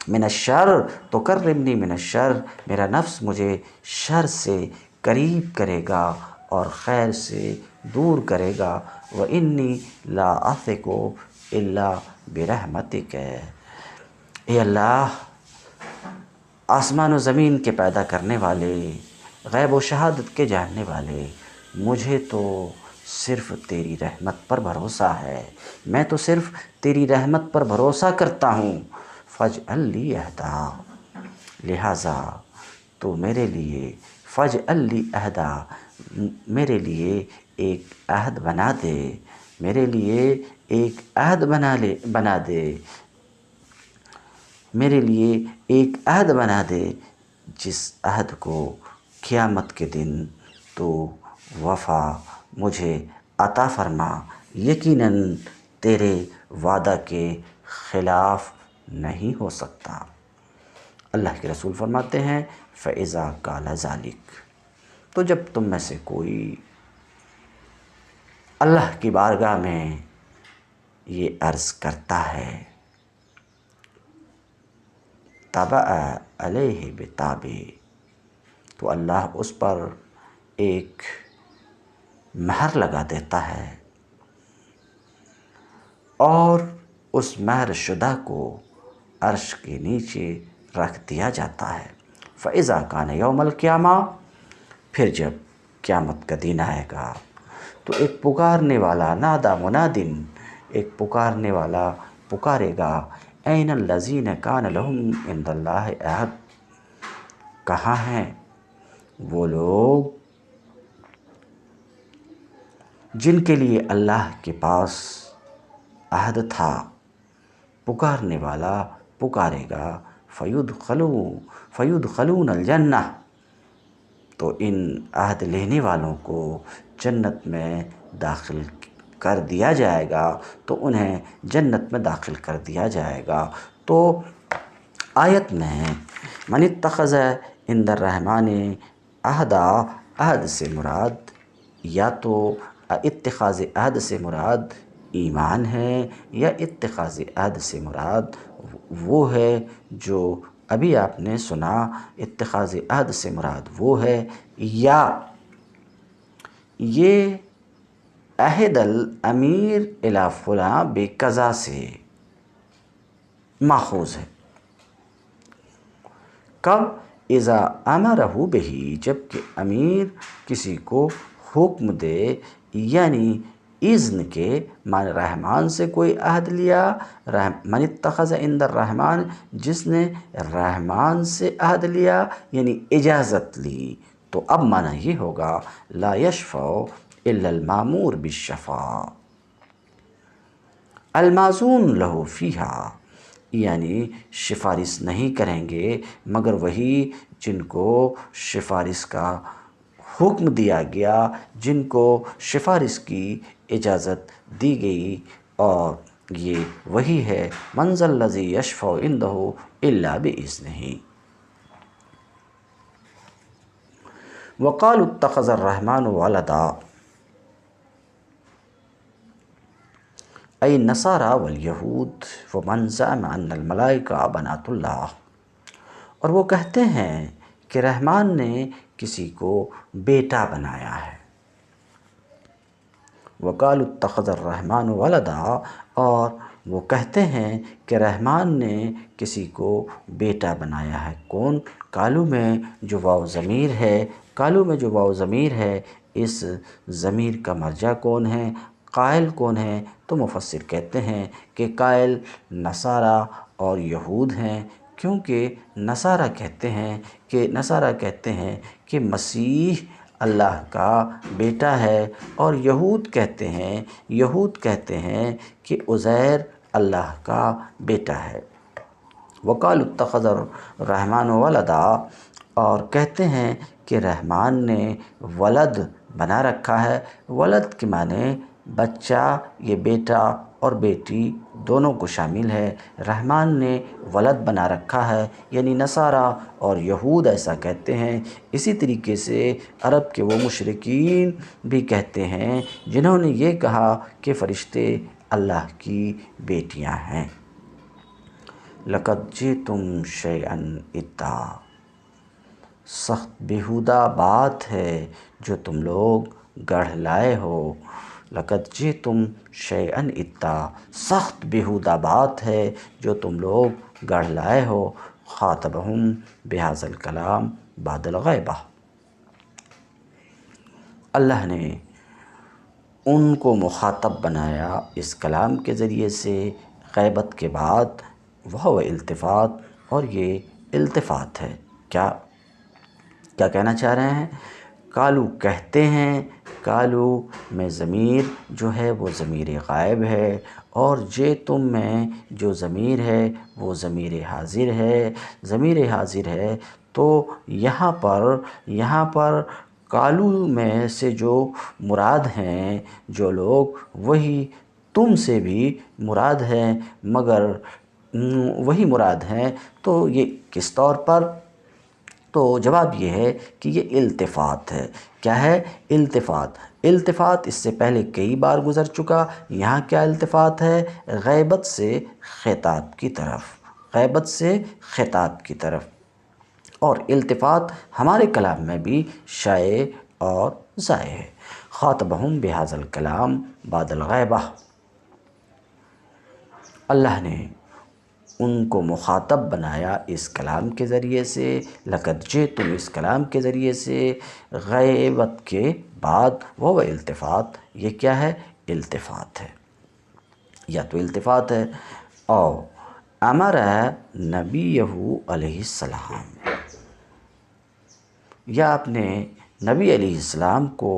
من الشر، تقربنی من الشر، میرا نفس مجھے شر سے قریب کرے گا اور خیر سے دور کرے گا، وَإِنِّي لَا أَثِقُ إِلَّا بِرَحْمَتِكَ، اے اللہ، آسمان و زمین کے پیدا کرنے والے، غیب و شہادت کے جاننے والے، مجھے تو صرف تیری رحمت پر بھروسہ ہے، میں تو صرف تیری رحمت پر بھروسہ کرتا ہوں، فاجعل لی عہدا، لہٰذا تو میرے لیے، فاجعل لی عہدا، میرے لیے ایک عہد بنا دے، میرے لیے ایک عہد بنا دے، میرے لیے ایک عہد بنا دے، جس عہد کو قیامت کے دن تو وفا مجھے عطا فرما، یقیناً تیرے وعدہ کے خلاف نہیں ہو سکتا۔ اللہ کے رسول فرماتے ہیں فَإِذَا قَالَ ذَلِكَ، تو جب تم میں سے کوئی اللہ کی بارگاہ میں یہ عرض کرتا ہے، طَبَعَ عَلَيْهِ بِتَابٍ، تو اللہ اس پر ایک مہر لگا دیتا ہے، اور اس مہر شدہ کو عرش کے نیچے رکھ دیا جاتا ہے۔ فَإِذَا كَانَ يَوْمَ الْقِيَامَةِ، پھر جب قیامت کا دن آئے گا، تو ایک پکارنے والا، نادا منادن، ایک پکارنے والا پکارے گا، أَيْنَ الَّذِينَ كَانَ لَهُمْ عِنْدَ اللَّهِ عَهْدٌ، کہاں ہیں وہ لوگ جن کے لیے اللہ کے پاس عہد تھا، پکارنے والا پکارے گا، فیدخلون الجنہ، تو ان عہد لینے والوں کو جنت میں داخل کر دیا جائے گا، تو انہیں جنت میں داخل کر دیا جائے گا۔ تو آیت میں من اتخذ عند الرحمن عہدا، عہد سے مراد یا تو اتخاذ عہد سے مراد ایمان ہے، یا اتخاذ عہد سے مراد وہ ہے جو ابھی آپ نے سنا، اتخاذ عہد سے مراد وہ ہے، یا یہ عہد الامیر الی فلاں بے قضا سے ماخوذ ہے۔ کب؟ اذا امرہ بہ، جب کہ امیر کسی کو حکم دے، یعنی اذن کے معنی رحمان سے کوئی عہد لیا، من اتخذ عند الرحمن، جس نے رحمان سے عہد لیا یعنی اجازت لی، تو اب معنی یہ ہوگا لا یشفع الا المامور بالشفاع الماذون لہ فیہا، یعنی سفارش نہیں کریں گے مگر وہی جن کو سفارش کا حکم دیا گیا، جن کو سفارش کی اجازت دی گئی، اور یہ وہی ہے من ذا الذی یشفع عندہ الا باذنہ۔ وقالوا اتخذ الرحمن ولدا، ای النصارى والیہود ومن زعم ان الملائکہ بنات اللہ، اور وہ کہتے ہیں کہ رحمان نے کسی کو بیٹا بنایا ہے۔ وقالوا اتخذ الرحمن ولدا، اور وہ کہتے ہیں کہ رحمان نے کسی کو بیٹا بنایا ہے۔ کون؟ قالوا میں جو واو ضمیر ہے، قالوا میں جو واو ضمیر ہے، اس ضمیر کا مرجع کون ہے، قائل کون ہے؟ تو مفسر کہتے ہیں کہ قائل نصارہ اور یہود ہیں، کیونکہ نصارہ کہتے ہیں کہ مسیح اللہ کا بیٹا ہے، اور یہود کہتے ہیں کہ عزیر اللہ کا بیٹا ہے۔ وقالوا اتخذ الرحمن ولدا، اور کہتے ہیں کہ رحمان نے ولد بنا رکھا ہے۔ ولد کے معنی بچہ، یہ بیٹا اور بیٹی دونوں کو شامل ہے۔ رحمان نے ولد بنا رکھا ہے، یعنی نصارہ اور یہود ایسا کہتے ہیں۔ اسی طریقے سے عرب کے وہ مشرکین بھی کہتے ہیں جنہوں نے یہ کہا کہ فرشتے اللہ کی بیٹیاں ہیں۔ لقد جئتم شیئا ادا، سخت بیہودہ بات ہے جو تم لوگ گڑھ لائے ہو۔ لقد جئتم شیئا ادا، سخت بیہودہ بات ہے جو تم لوگ گڑھ لائے ہو۔ خاطبہم بہذا الکلام بعد الغیبہ، اللہ نے ان کو مخاطب بنایا اس کلام کے ذریعے سے غیبت کے بعد، وہ التفات، اور یہ التفات ہے۔ کیا کہنا چاہ رہے ہیں؟ قالو کہتے ہیں، قالو میں ضمیر جو ہے وہ ضمیر غائب ہے، اور تم میں جو ضمیر ہے وہ ضمیر حاضر ہے۔ تو یہاں پر قالو میں سے جو مراد ہیں جو لوگ، وہی تم سے بھی مراد ہیں، مگر وہی مراد ہیں۔ تو یہ کس طور پر؟ تو جواب یہ ہے کہ یہ التفات ہے۔ کیا ہے؟ التفات اس سے پہلے کئی بار گزر چکا۔ یہاں کیا التفات ہے؟ غیبت سے خطاب کی طرف، اور التفات ہمارے کلام میں بھی شائع اور ضائع ہے۔ خاطبہم بہذا الکلام بعد الغیبہ، اللہ نے ان کو مخاطب بنایا اس کلام کے ذریعے سے، لقد جئتم اس کلام کے ذریعے سے، غیبت کے بعد، وہ التفات، یہ کیا ہے؟ التفات ہے، یا تو التفات ہے۔ اور امر نبیہ علیہ السلام، یا اپنے نبی علیہ السلام کو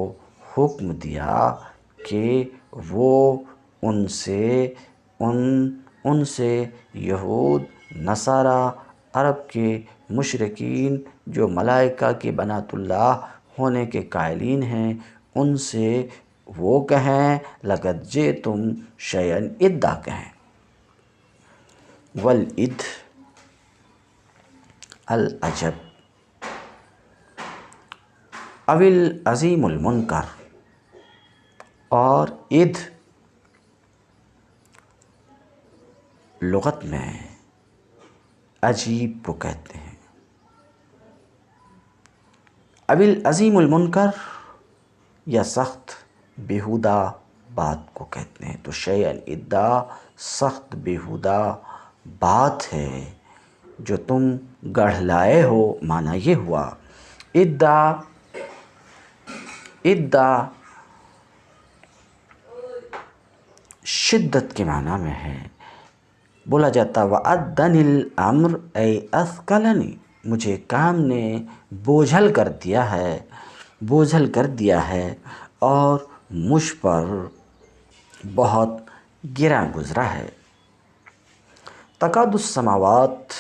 حکم دیا کہ وہ ان سے یہود نصارہ عرب کے مشرکین جو ملائکہ کے بنات اللہ ہونے کے قائلین ہیں ان سے وہ کہیں لقد جئتم شیئا ادا کہیں۔ والعد العجب او العظیم المنکر، اور عد لغت میں عجیب کو کہتے ہیں، او العظیم المنکر یا سخت بیہودہ بات کو کہتے ہیں۔ تو شیئا ادا سخت بیہودہ بات ہے جو تم گڑھ لائے ہو، معنی یہ ہوا۔ ادا شدت کے معنی میں ہے، بولا جاتا وَأَدَّنِ الْأَمْرِ اَيْ أَثْقَلَنِي، مجھے کام نے بوجھل کر دیا ہے اور مجھ پر بہت گراں گزرا ہے۔ تکاد السماوات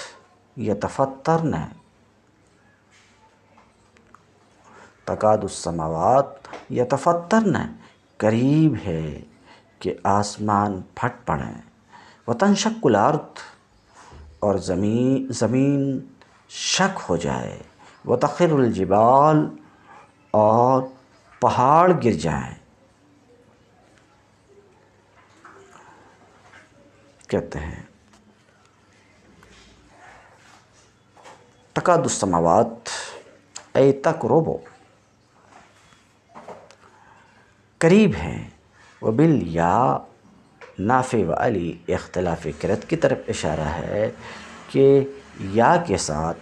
یتفطرن، تکاد السماوات یتفطرن، قریب ہے کہ آسمان پھٹ پڑیں، وتنشق الارض، اور زمین شک ہو جائے، وتخر الجبال، اور پہاڑ گر جائیں۔ کہتے ہیں تکاد السماوات اے تقرب، قریب ہیں، وبالیا نافع و علی اختلاف قرأت کی طرف اشارہ ہے کہ یا کے ساتھ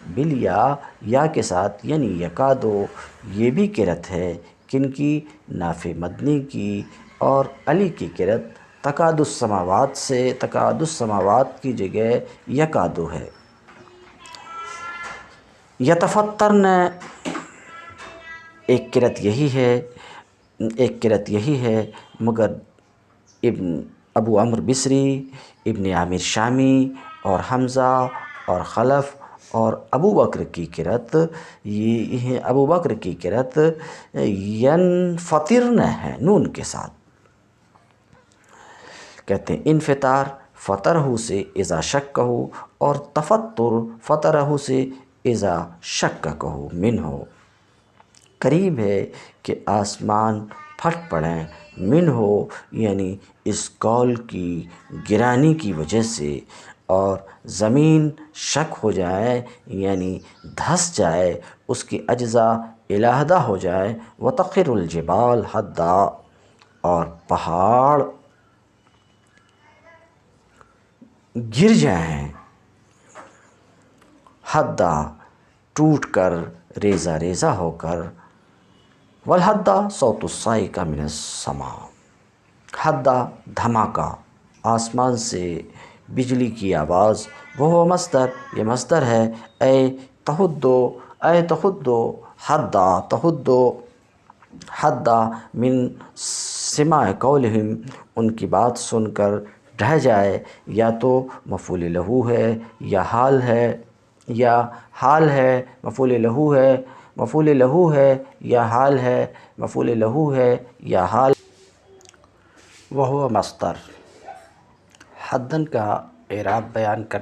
یا کے ساتھ یعنی یکادو، یہ بھی قرأت ہے کن کی؟ نافع مدنی کی، اور علی کی قرأت تکاد السماوات سے، تکاد السماوات کی جگہ یکادو ہے۔ یتفطرن ایک قرأت یہی ہے، مگر ابو عمرو بصری، ابن عامر شامی اور حمزہ اور خلف اور ابو بکر کی قرأت ینفطرن ہے نون کے ساتھ۔ کہتے ہیں انفطار فطرہ سے اذا شکہ، اور تفطر فطرہ سے اذا شککہ منہ، قریب ہے کہ آسمان پھٹ پڑیں، منہ یعنی اس قول کی گرانی کی وجہ سے، اور زمین شک ہو جائے یعنی دھس جائے، اس کی اجزاء علیحدہ ہو جائے، وتخر الجبال حدا، اور پہاڑ گر جائیں، حدا ٹوٹ کر، ریزہ ریزہ ہو کر، والحدا صوت الصاعقہ من السماء، حدا دھماکہ، آسمان سے بجلی کی آواز، وہ مصدر، یہ مصدر ہے، اے تحدو حدا، تحدو حدا من سماع قولہم، ان کی بات سن کر ڈھہ جائے، یا تو مفعول لہو ہے یا حال ہے، مفعول لہو ہے یا حال ہے، مفعول لہو ہے یا حال۔ وہو مصدر، حدن کا اعراب بیان کر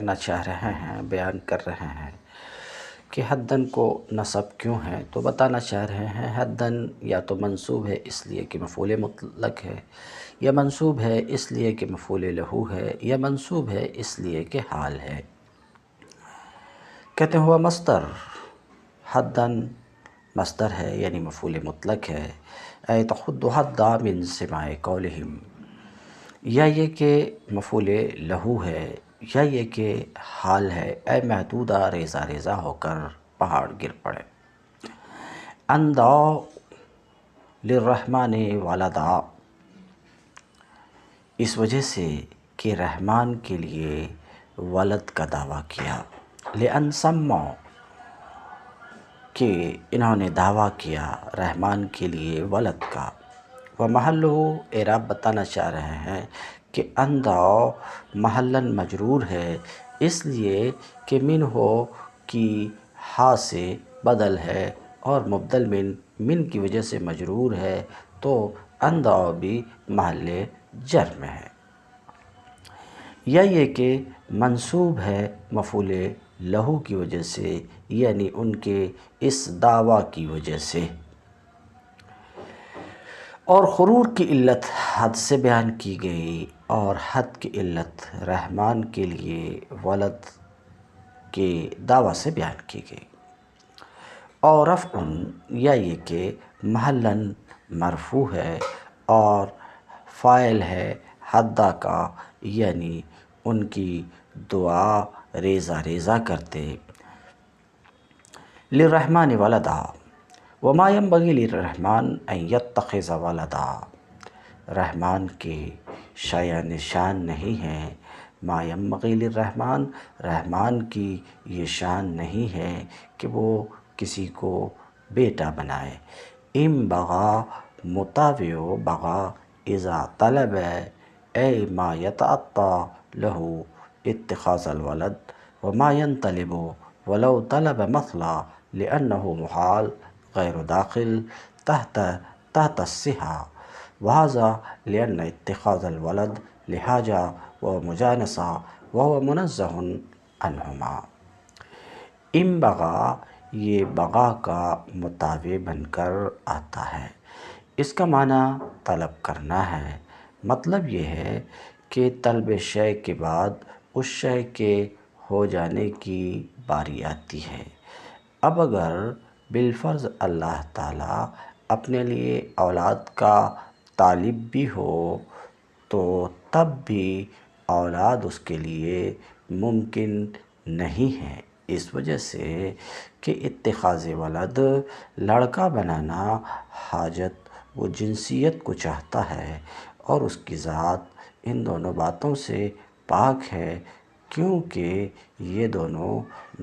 رہے ہیں کہ حدن کو نصب کیوں ہے، تو بتانا چاہ رہے ہیں حدن یا تو منصوب ہے اس لیے کہ مفعول مطلق ہے، یا منصوب ہے اس لیے کہ مفعول لہو ہے، یا منصوب ہے اس لیے کہ حال ہے۔ کہتے ہیں ہوا مصدر، حدن مصدر ہے یعنی مفعول مطلق ہے، اے تحد حدا من سماع قولہم، یا یہ کہ مفعول لہو ہے، یا یہ کہ حال ہے، اے محدودہ ریزہ ریزہ ہو کر پہاڑ گر پڑے۔ ان دعوا للرحمن ولدا، اس وجہ سے کہ رحمان کے لیے ولد کا دعویٰ کیا، لأن سموا، کہ انہوں نے دعویٰ کیا رحمان کے لیے ولد کا، وہ محلہ اعراب بتانا چاہ رہے ہیں کہ اندہ محلاً مجرور ہے، اس لیے کہ منہ کی ہا سے بدل ہے اور مبدل من کی وجہ سے مجرور ہے، تو اندہ بھی محل جر میں ہے، یا یہ کہ منصوب ہے مفعول لہو کی وجہ سے، یعنی ان کے اس دعویٰ کی وجہ سے۔ اور غرور کی علت حد سے بیان کی گئی، اور حد کی علت رحمان کے لیے ولد کے دعویٰ سے بیان کی گئی۔ اور رفع یا یہ کہ محلاً مرفوع ہے اور فاعل ہے حدہ کا، یعنی ان کی دعا ریزہ ریزہ کرتے۔ للرحمن ولدا وما ينبغي للرحمن ان يتخذ ولدا، رحمان کے شایع نشان نہیں ہے، ما ينبغي للرحمن، رحمان کی یہ شان نہیں ہے کہ وہ کسی کو بیٹا بنائے۔ ام بغا مطابع بغا اذا طلب اے ما يتعطى له اتخاذ الولد، وما ينطلب ولو طلب مثلا لأنه محال غیر داخل تحت الصحة، وهذا لأن اتخاذ الولد لحاجہ ومجانسہ وهو منزہ عنہما۔ ام بغا یہ بغا کا متابع بن کر آتا ہے، اس کا معنی طلب کرنا ہے۔ مطلب یہ ہے کہ طلب شے کے بعد اس شے کے ہو جانے کی باری آتی ہے۔ اب اگر بالفرض اللہ تعالیٰ اپنے لیے اولاد کا طالب بھی ہو تو تب بھی اولاد اس کے لیے ممکن نہیں ہے، اس وجہ سے کہ اتخاذ ولد لڑکا بنانا حاجت و جنسیت کو چاہتا ہے، اور اس کی ذات ان دونوں باتوں سے پاک ہے، کیونکہ یہ دونوں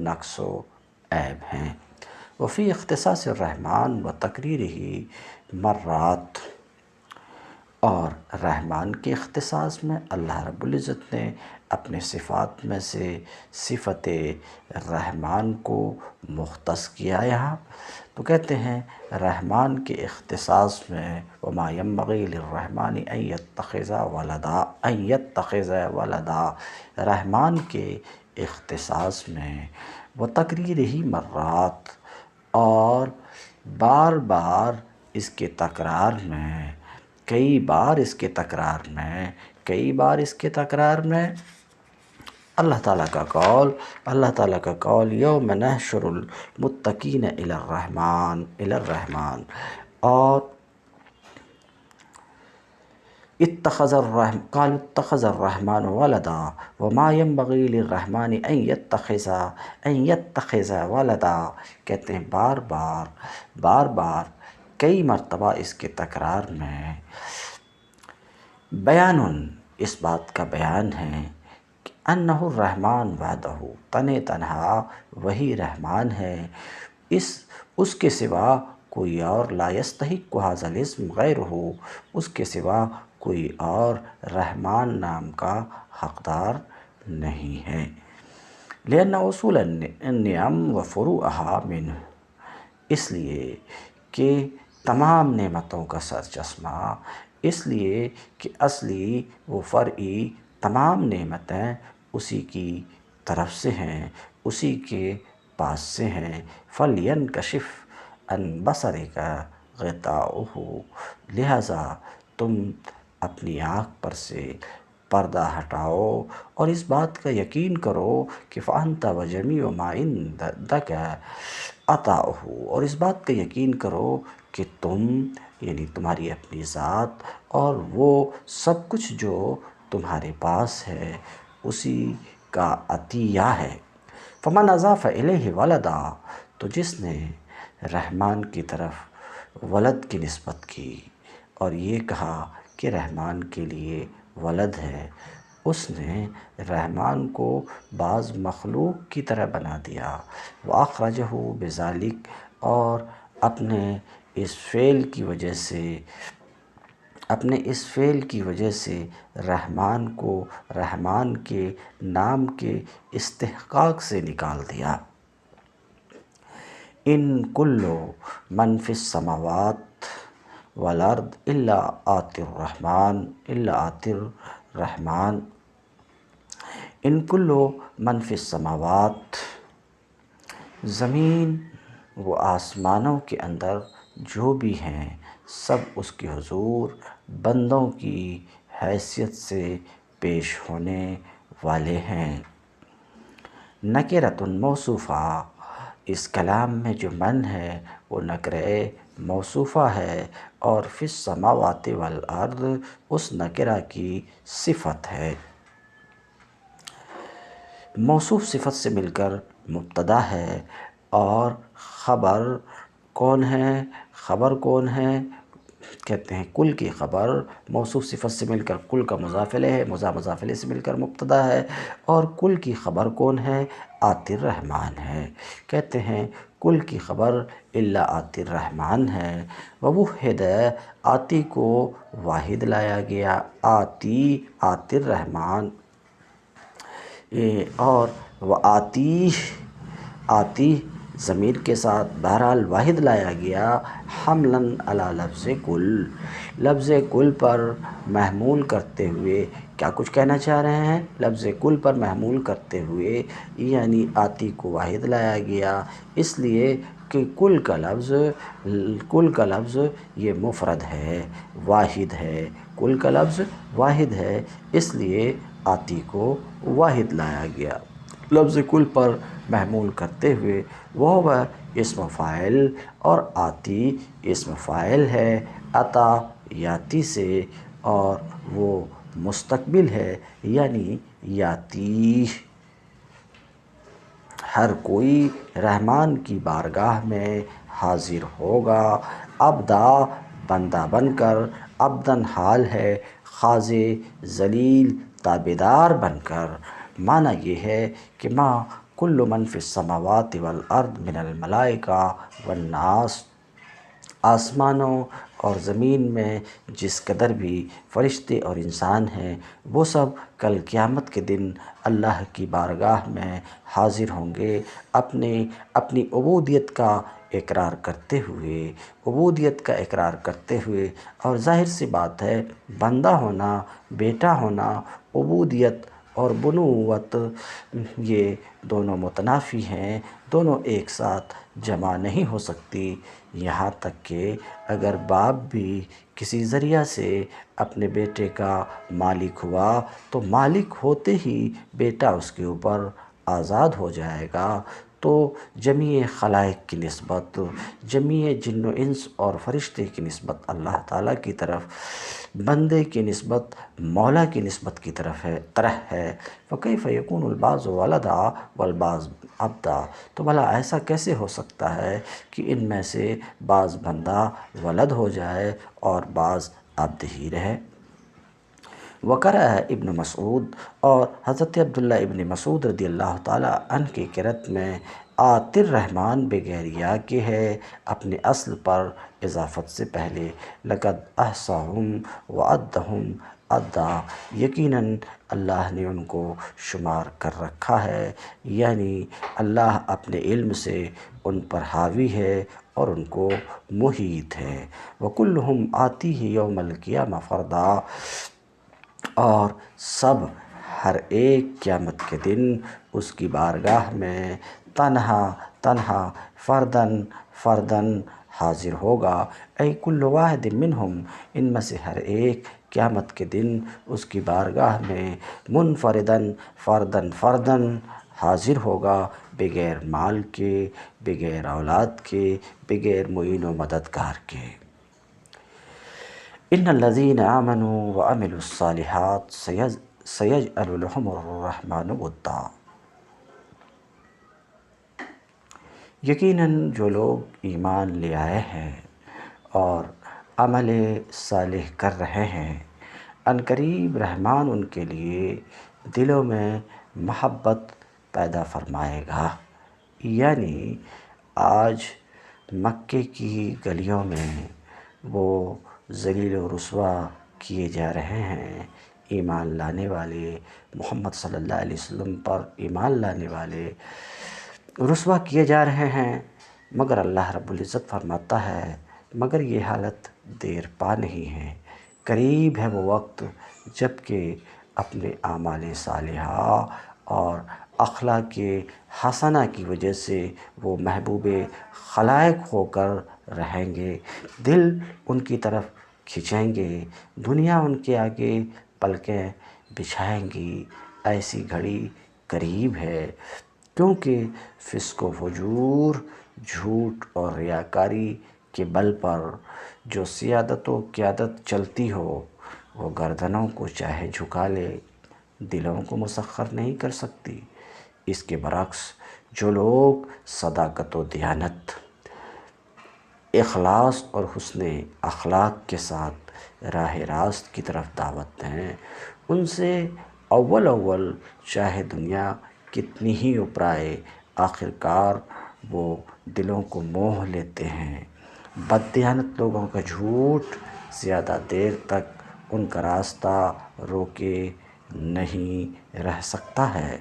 نقص و عیب ہیں۔ وفی اختصاص الرحمن و تقریرہ مرات، اور رحمان کے اختصاص میں اللہ رب العزت نے اپنے صفات میں سے صفت رحمان کو مختص کیا یہاں، تو کہتے ہیں رحمان کے اختصاص میں وما ينبغي للرحمن ان يتخذ ولدا، رحمان کے اختصاص میں وہ تقریرہ مرات، اور بار بار اس کے تکرار میں، کئی بار اس کے تکرار میں اللہ تعالیٰ کا قول یوم نحشر المتقین الی الرحمن، اور قالوا اتخذ الرحمن ولدا وما ينبغي للرحمن ان يتخذ ولدا، کہتے ہیں بار بار کئی مرتبہ اس کے تکرار میں بیان، اس بات کا بیان ہے کہ انہ الرحمن وحدہ، تنہا وہی رحمان ہے، اس کے سوا کوئی اور لا یستحق ھذا الاسم غیرہ، اس کے سوا کوئی اور رحمان نام کا حقدار نہیں ہے۔ لأن اصول النعم وفروعها منہ، اس لیے کہ تمام نعمتوں کا سرچشمہ، اس لیے کہ اصلی و فرعی تمام نعمتیں اسی کی طرف سے ہیں، اسی کے پاس سے ہیں۔ فَلْيَنْكَشِفْ عَنْ بَصَرِكَ غِطَاؤُهُ، لہٰذا تم اپنی آنکھ پر سے پردہ ہٹاؤ اور اس بات کا یقین کرو کہ فَأَنْتَ وَجَمِيعُ مَا عِنْدَكَ عَطَاؤُهُ، اور اس بات کا یقین کرو کہ تم یعنی تمہاری اپنی ذات اور وہ سب کچھ جو تمہارے پاس ہے اسی کا عطیہ ہے۔ فَمَنْ أَضَافَ إِلَيْهِ وَلَدًا، تو جس نے رحمان کی طرف ولد کی نسبت کی اور یہ کہا کہ رحمان کے لیے ولد ہے، اس نے رحمان کو بعض مخلوق کی طرح بنا دیا۔ وَأَخْرَجَهُ بِذَلِكَ اور اپنے اس فعل کی وجہ سے رحمان کو رحمان کے نام کے استحقاق سے نکال دیا۔ ان کل من فی السماوات والارض الا آتی الرحمن ان کل من فی السماوات، زمین و آسمانوں کے اندر جو بھی ہیں سب اس کے حضور بندوں کی حیثیت سے پیش ہونے والے ہیں۔ نکرۃ موصوفہ، اس کلام میں جو من ہے وہ نکرہ موصوفہ ہے، اور فی السماوات والارض اس نکرہ کی صفت ہے۔ موصوف صفت سے مل کر مبتدا ہے، اور خبر کون ہے؟ کہتے ہیں کل کی خبر موصوف صفت سے مل کر کل کا مضاف الیہ ہے، مضاف الیہ سے مل کر مبتدا ہے، اور کل کی خبر کون ہے؟ آتی الرحمن ہے۔ کہتے ہیں کل کی خبر الا آتی الرحمن ہے۔ ووحد، آتی کو واحد لایا گیا، آتی الرحمن، اور آتی ضمیر کے ساتھ بہرحال واحد لایا گیا، حملاً علی لفظ کل، لفظ کل پر محمول کرتے ہوئے۔ کیا کچھ کہنا چاہ رہے ہیں؟ لفظ کل پر محمول کرتے ہوئے، یعنی آتی کو واحد لایا گیا اس لیے کہ کل کا لفظ یہ مفرد ہے، واحد ہے، کل کا لفظ واحد ہے، اس لیے آتی کو واحد لایا گیا لفظ کل پر محمول کرتے ہوئے۔ وہ اسم فاعل، اور آتی اسم فاعل ہے اتا یاتی سے، اور وہ مستقبل ہے یعنی یاتی۔ ہر کوئی رحمان کی بارگاہ میں حاضر ہوگا، عبدا بندہ بن کر، عبداً حال ہے خاضع ذلیل تابعدار بن کر۔ معنی یہ ہے کہ ما کل من فی السماوات والارض من الملائکہ والناس، آسمانوں اور زمین میں جس قدر بھی فرشتے اور انسان ہیں وہ سب کل قیامت کے دن اللہ کی بارگاہ میں حاضر ہوں گے، اپنی عبودیت کا اقرار کرتے ہوئے، اور ظاہر سی بات ہے بندہ ہونا، بیٹا ہونا، عبودیت اور بنوت یہ دونوں متنافی ہیں، دونوں ایک ساتھ جمع نہیں ہو سکتی۔ یہاں تک کہ اگر باپ بھی کسی ذریعہ سے اپنے بیٹے کا مالک ہوا تو مالک ہوتے ہی بیٹا اس کے اوپر آزاد ہو جائے گا، تو جمیع خلائق کی نسبت، جمیع جن و انس اور فرشتے کی نسبت اللہ تعالیٰ کی طرف، بندے کی نسبت مولا کی نسبت کی طرف ہے۔ فَكَيْفَ يَكُونُ الْبَعْضُ وَلَدًا وَالْبَعْضُ عَبْدًا، تو بھلا ایسا کیسے ہو سکتا ہے کہ ان میں سے بعض بندہ ولد ہو جائے اور بعض عبد ہی رہے۔ وقرأ ابن مسعود، اور حضرت عبداللہ ابن مسعود رضی اللہ تعالیٰ عنہ کی قرأت میں آتی الرحمن بغیر یا کے ہے، اپنے اصل پر اضافت سے پہلے۔ لقد احصاہم وعدہم عدا، یقیناً اللہ نے ان کو شمار کر رکھا ہے، یعنی اللہ اپنے علم سے ان پر حاوی ہے اور ان کو محیط ہے۔ وکلہم آتیہ یوم القیامہ فردا، اور سب ہر ایک قیامت کے دن اس کی بارگاہ میں تنہا فرداً حاضر ہوگا۔ اے کل واحد منہم، ان میں سے ہر ایک قیامت کے دن اس کی بارگاہ میں منفرداً فرداً حاضر ہوگا، بغیر مال کے، بغیر اولاد کے، بغیر معین و مددگار کے۔ ان الذین آمنوا وعملوا الصالحات سیجعل لهم الرحمن ودا، یقیناً جو لوگ ایمان لے آئے ہیں اور عمل صالح کر رہے ہیں، عنقریب رحمان ان کے لیے دلوں میں محبت پیدا فرمائے گا۔ یعنی آج مکے کی گلیوں میں وہ ذلیل و رسوا کیے جا رہے ہیں، ایمان لانے والے، محمد صلی اللہ علیہ وسلم پر ایمان لانے والے رسوا کیے جا رہے ہیں، مگر اللہ رب العزت فرماتا ہے مگر یہ حالت دیر پا نہیں ہے، قریب ہے وہ وقت جب کہ اپنے اعمال صالحہ اور اخلاق حسنہ کی وجہ سے وہ محبوب خلائق ہو کر رہیں گے، دل ان کی طرف کھنچیں گے، دنیا ان کے آگے پلکیں بچھائیں گی، ایسی گھڑی قریب ہے، کیونکہ فسق و فجور، جھوٹ اور ریاکاری کے بل پر جو سیادت و قیادت چلتی ہو وہ گردنوں کو چاہے جھکا لے، دلوں کو مسخر نہیں کر سکتی۔ اس کے برعکس جو لوگ صداقت و دیانت، اخلاص اور حسن اخلاق کے ساتھ راہ راست کی طرف دعوت دیں، ان سے اول چاہے دنیا کتنی ہی اپرائے، آخرکار وہ دلوں کو موہ لیتے ہیں۔ بددیانت لوگوں کا جھوٹ زیادہ دیر تک ان کا راستہ روکے نہیں رہ سکتا ہے۔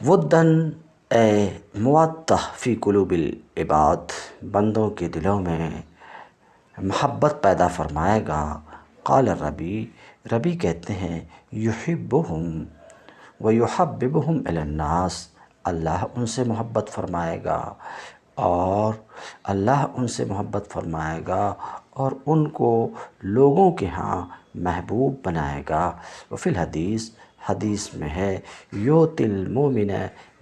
ودن اے موطہ فی قلوب العباد، بندوں کے دلوں میں محبت پیدا فرمائے گا۔ قال ربی کہتے ہیں یحبہم ویحببہم الی الناس، اللہ ان سے محبت فرمائے گا اور ان کو لوگوں کے ہاں محبوب بنائے گا۔ وفی الحدیث، حدیث میں ہے یؤتی المؤمن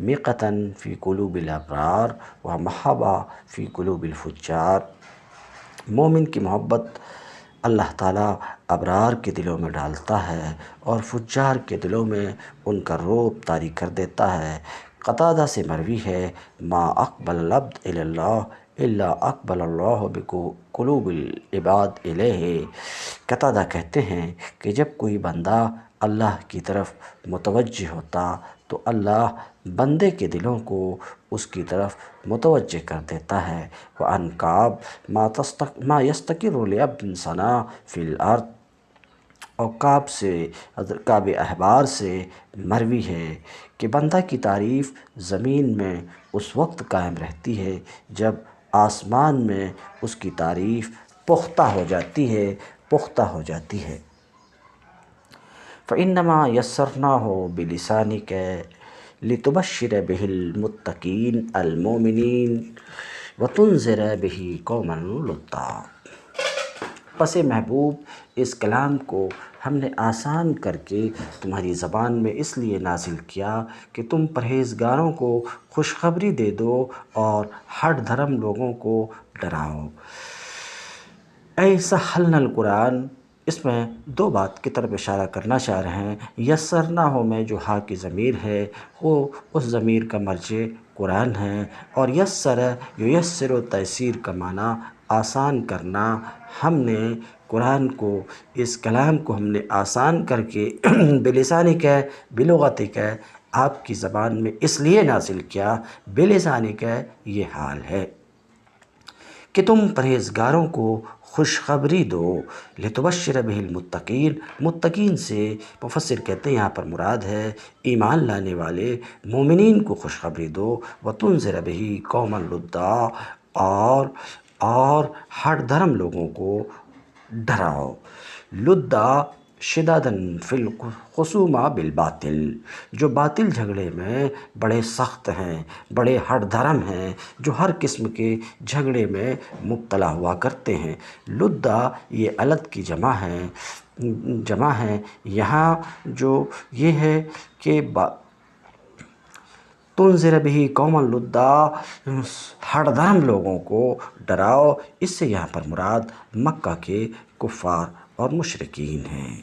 مقتا فی قلوب الابرار ومحبہ فی قلوب الفجار، مومن کی محبت اللہ تعالیٰ ابرار کے دلوں میں ڈالتا ہے اور فجار کے دلوں میں ان کا رعب طاری کر دیتا ہے۔ قتادہ سے مروی ہے ما اقبل العبد الی اللہ الا اقبل اللہ بقلوب العباد الیہ، قتادہ کہتے ہیں کہ جب کوئی بندہ اللہ کی طرف متوجہ ہوتا تو اللہ بندے کے دلوں کو اس کی طرف متوجہ کر دیتا ہے۔ وعن کعب ما یستقر لعبد ثنا فی الارض، اور کعب احبار سے مروی ہے کہ بندہ کی تعریف زمین میں اس وقت قائم رہتی ہے جب آسمان میں اس کی تعریف پختہ ہو جاتی ہے۔ فإنما یسرناہ بلسانک لتبشر بہ المتقین المؤمنین وتنذر بہ قوما لدا، پس محبوب اس کلام کو ہم نے آسان کر کے تمہاری زبان میں اس لیے نازل کیا کہ تم پرہیزگاروں کو خوشخبری دے دو اور ہٹ دھرم لوگوں کو ڈراؤ۔ اے سہلنا القرآن، اس میں دو بات کی طرف اشارہ کرنا چاہ رہے ہیں۔ یسرناہ میں جو ہا کی ضمیر ہے وہ اس ضمیر کا مرجع قرآن ہے، اور یسر یسر و تیسیر کا معنی آسان کرنا۔ ہم نے قرآن کو، اس کلام کو ہم نے آسان کر کے بلسانک بلغتک، آپ کی زبان میں اس لیے نازل کیا، بلسانک یہ حال ہے کہ تم پرہیزگاروں کو خوشخبری دو، لتبشر بہ المتقین، متقین سے مفسر کہتے ہیں یہاں پر مراد ہے ایمان لانے والے مومنین کو خوشخبری دو، وتنذر بہ قوما لدا، اور ہٹ دھرم لوگوں کو ڈراؤ۔ لدا شداداً فی الخصومہ بالباطل، جو باطل جھگڑے میں بڑے سخت ہیں، بڑے ہٹ دھرم ہیں، جو ہر قسم کے جھگڑے میں مبتلا ہوا کرتے ہیں۔ لدا یہ علد کی جمع ہے، یہاں جو یہ ہے کہ تنذر بہ قوما لدا، ہٹ دھرم لوگوں کو ڈراؤ، اس سے یہاں پر مراد مکہ کے کفار اور مشرکین ہیں۔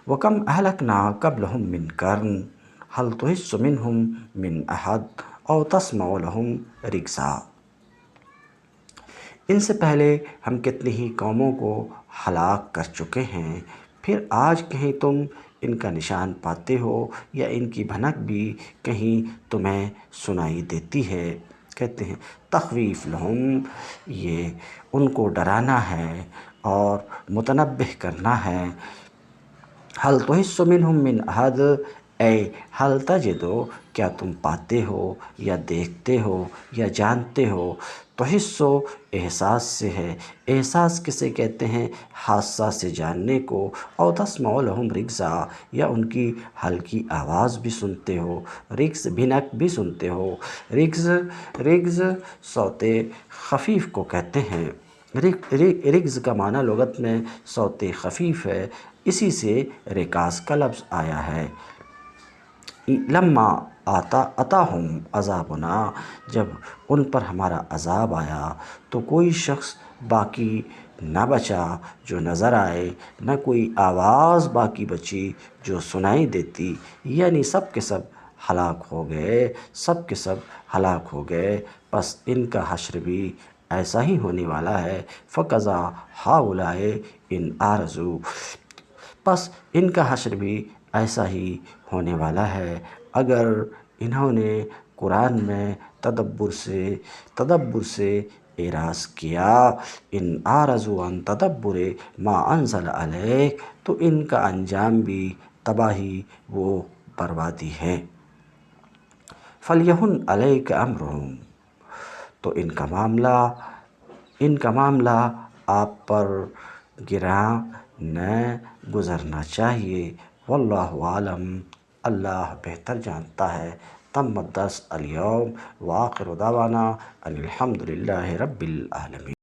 وَكَمْ أَهْلَكْنَا قَبْلَهُمْ مِنْ قَرْنٍ هَلْ تُحِسُّ مِنْهُمْ مِنْ أَحَدٍ أَوْ تَسْمَعُ لَهُمْ رِكْزًا، ان سے پہلے ہم کتنی ہی قوموں کو ہلاک کر چکے ہیں، پھر آج کہیں تم ان کا نشان پاتے ہو یا ان کی بھنک بھی کہیں تمہیں سنائی دیتی ہے؟ کہتے ہیں تخویف لہم، یہ ان کو ڈرانا ہے اور متنبہ کرنا ہے۔ حل تحس منہم من احد، اے حل تجدو، کیا تم پاتے ہو یا دیکھتے ہو یا جانتے ہو؟ تحسو احساس سے ہے، احساس کسے کہتے ہیں؟ حاسہ سے جاننے کو۔ او تسمع لہم رکزا، یا ان کی ہلکی آواز بھی سنتے ہو، رکز بھنک بھی سنتے ہو۔ رکز صوت خفیف کو کہتے ہیں۔ رکز کا معنی لغت میں صوت خفیف ہے، اسی سے رکاز کا لفظ آیا ہے۔ لما اتاہم عذابنا، جب ان پر ہمارا عذاب آیا تو کوئی شخص باقی نہ بچا جو نظر آئے، نہ کوئی آواز باقی بچی جو سنائی دیتی، یعنی سب کے سب ہلاک ہو گئے، سب کے سب ہلاک ہو گئے۔ پس ان کا حشر بھی ایسا ہی ہونے والا ہے۔ فقضا ہؤلاء ان اعرضوا، پس ان کا حشر بھی ایسا ہی ہونے والا ہے اگر انہوں نے قرآن میں تدبر سے اعراض کیا۔ ان اعرضوا عن تدبر ما انزل علیک، تو ان کا انجام بھی تباہی و بربادی ہے۔ فلیہن علیک امرہم، تو ان کا معاملہ آپ پر گراں نہ گزرنا چاہیے۔ واللہ عالم، اللہ بہتر جانتا ہے۔ تم الدرس اليوم، وآخر دعوانا ان الحمد للہ رب العالمین۔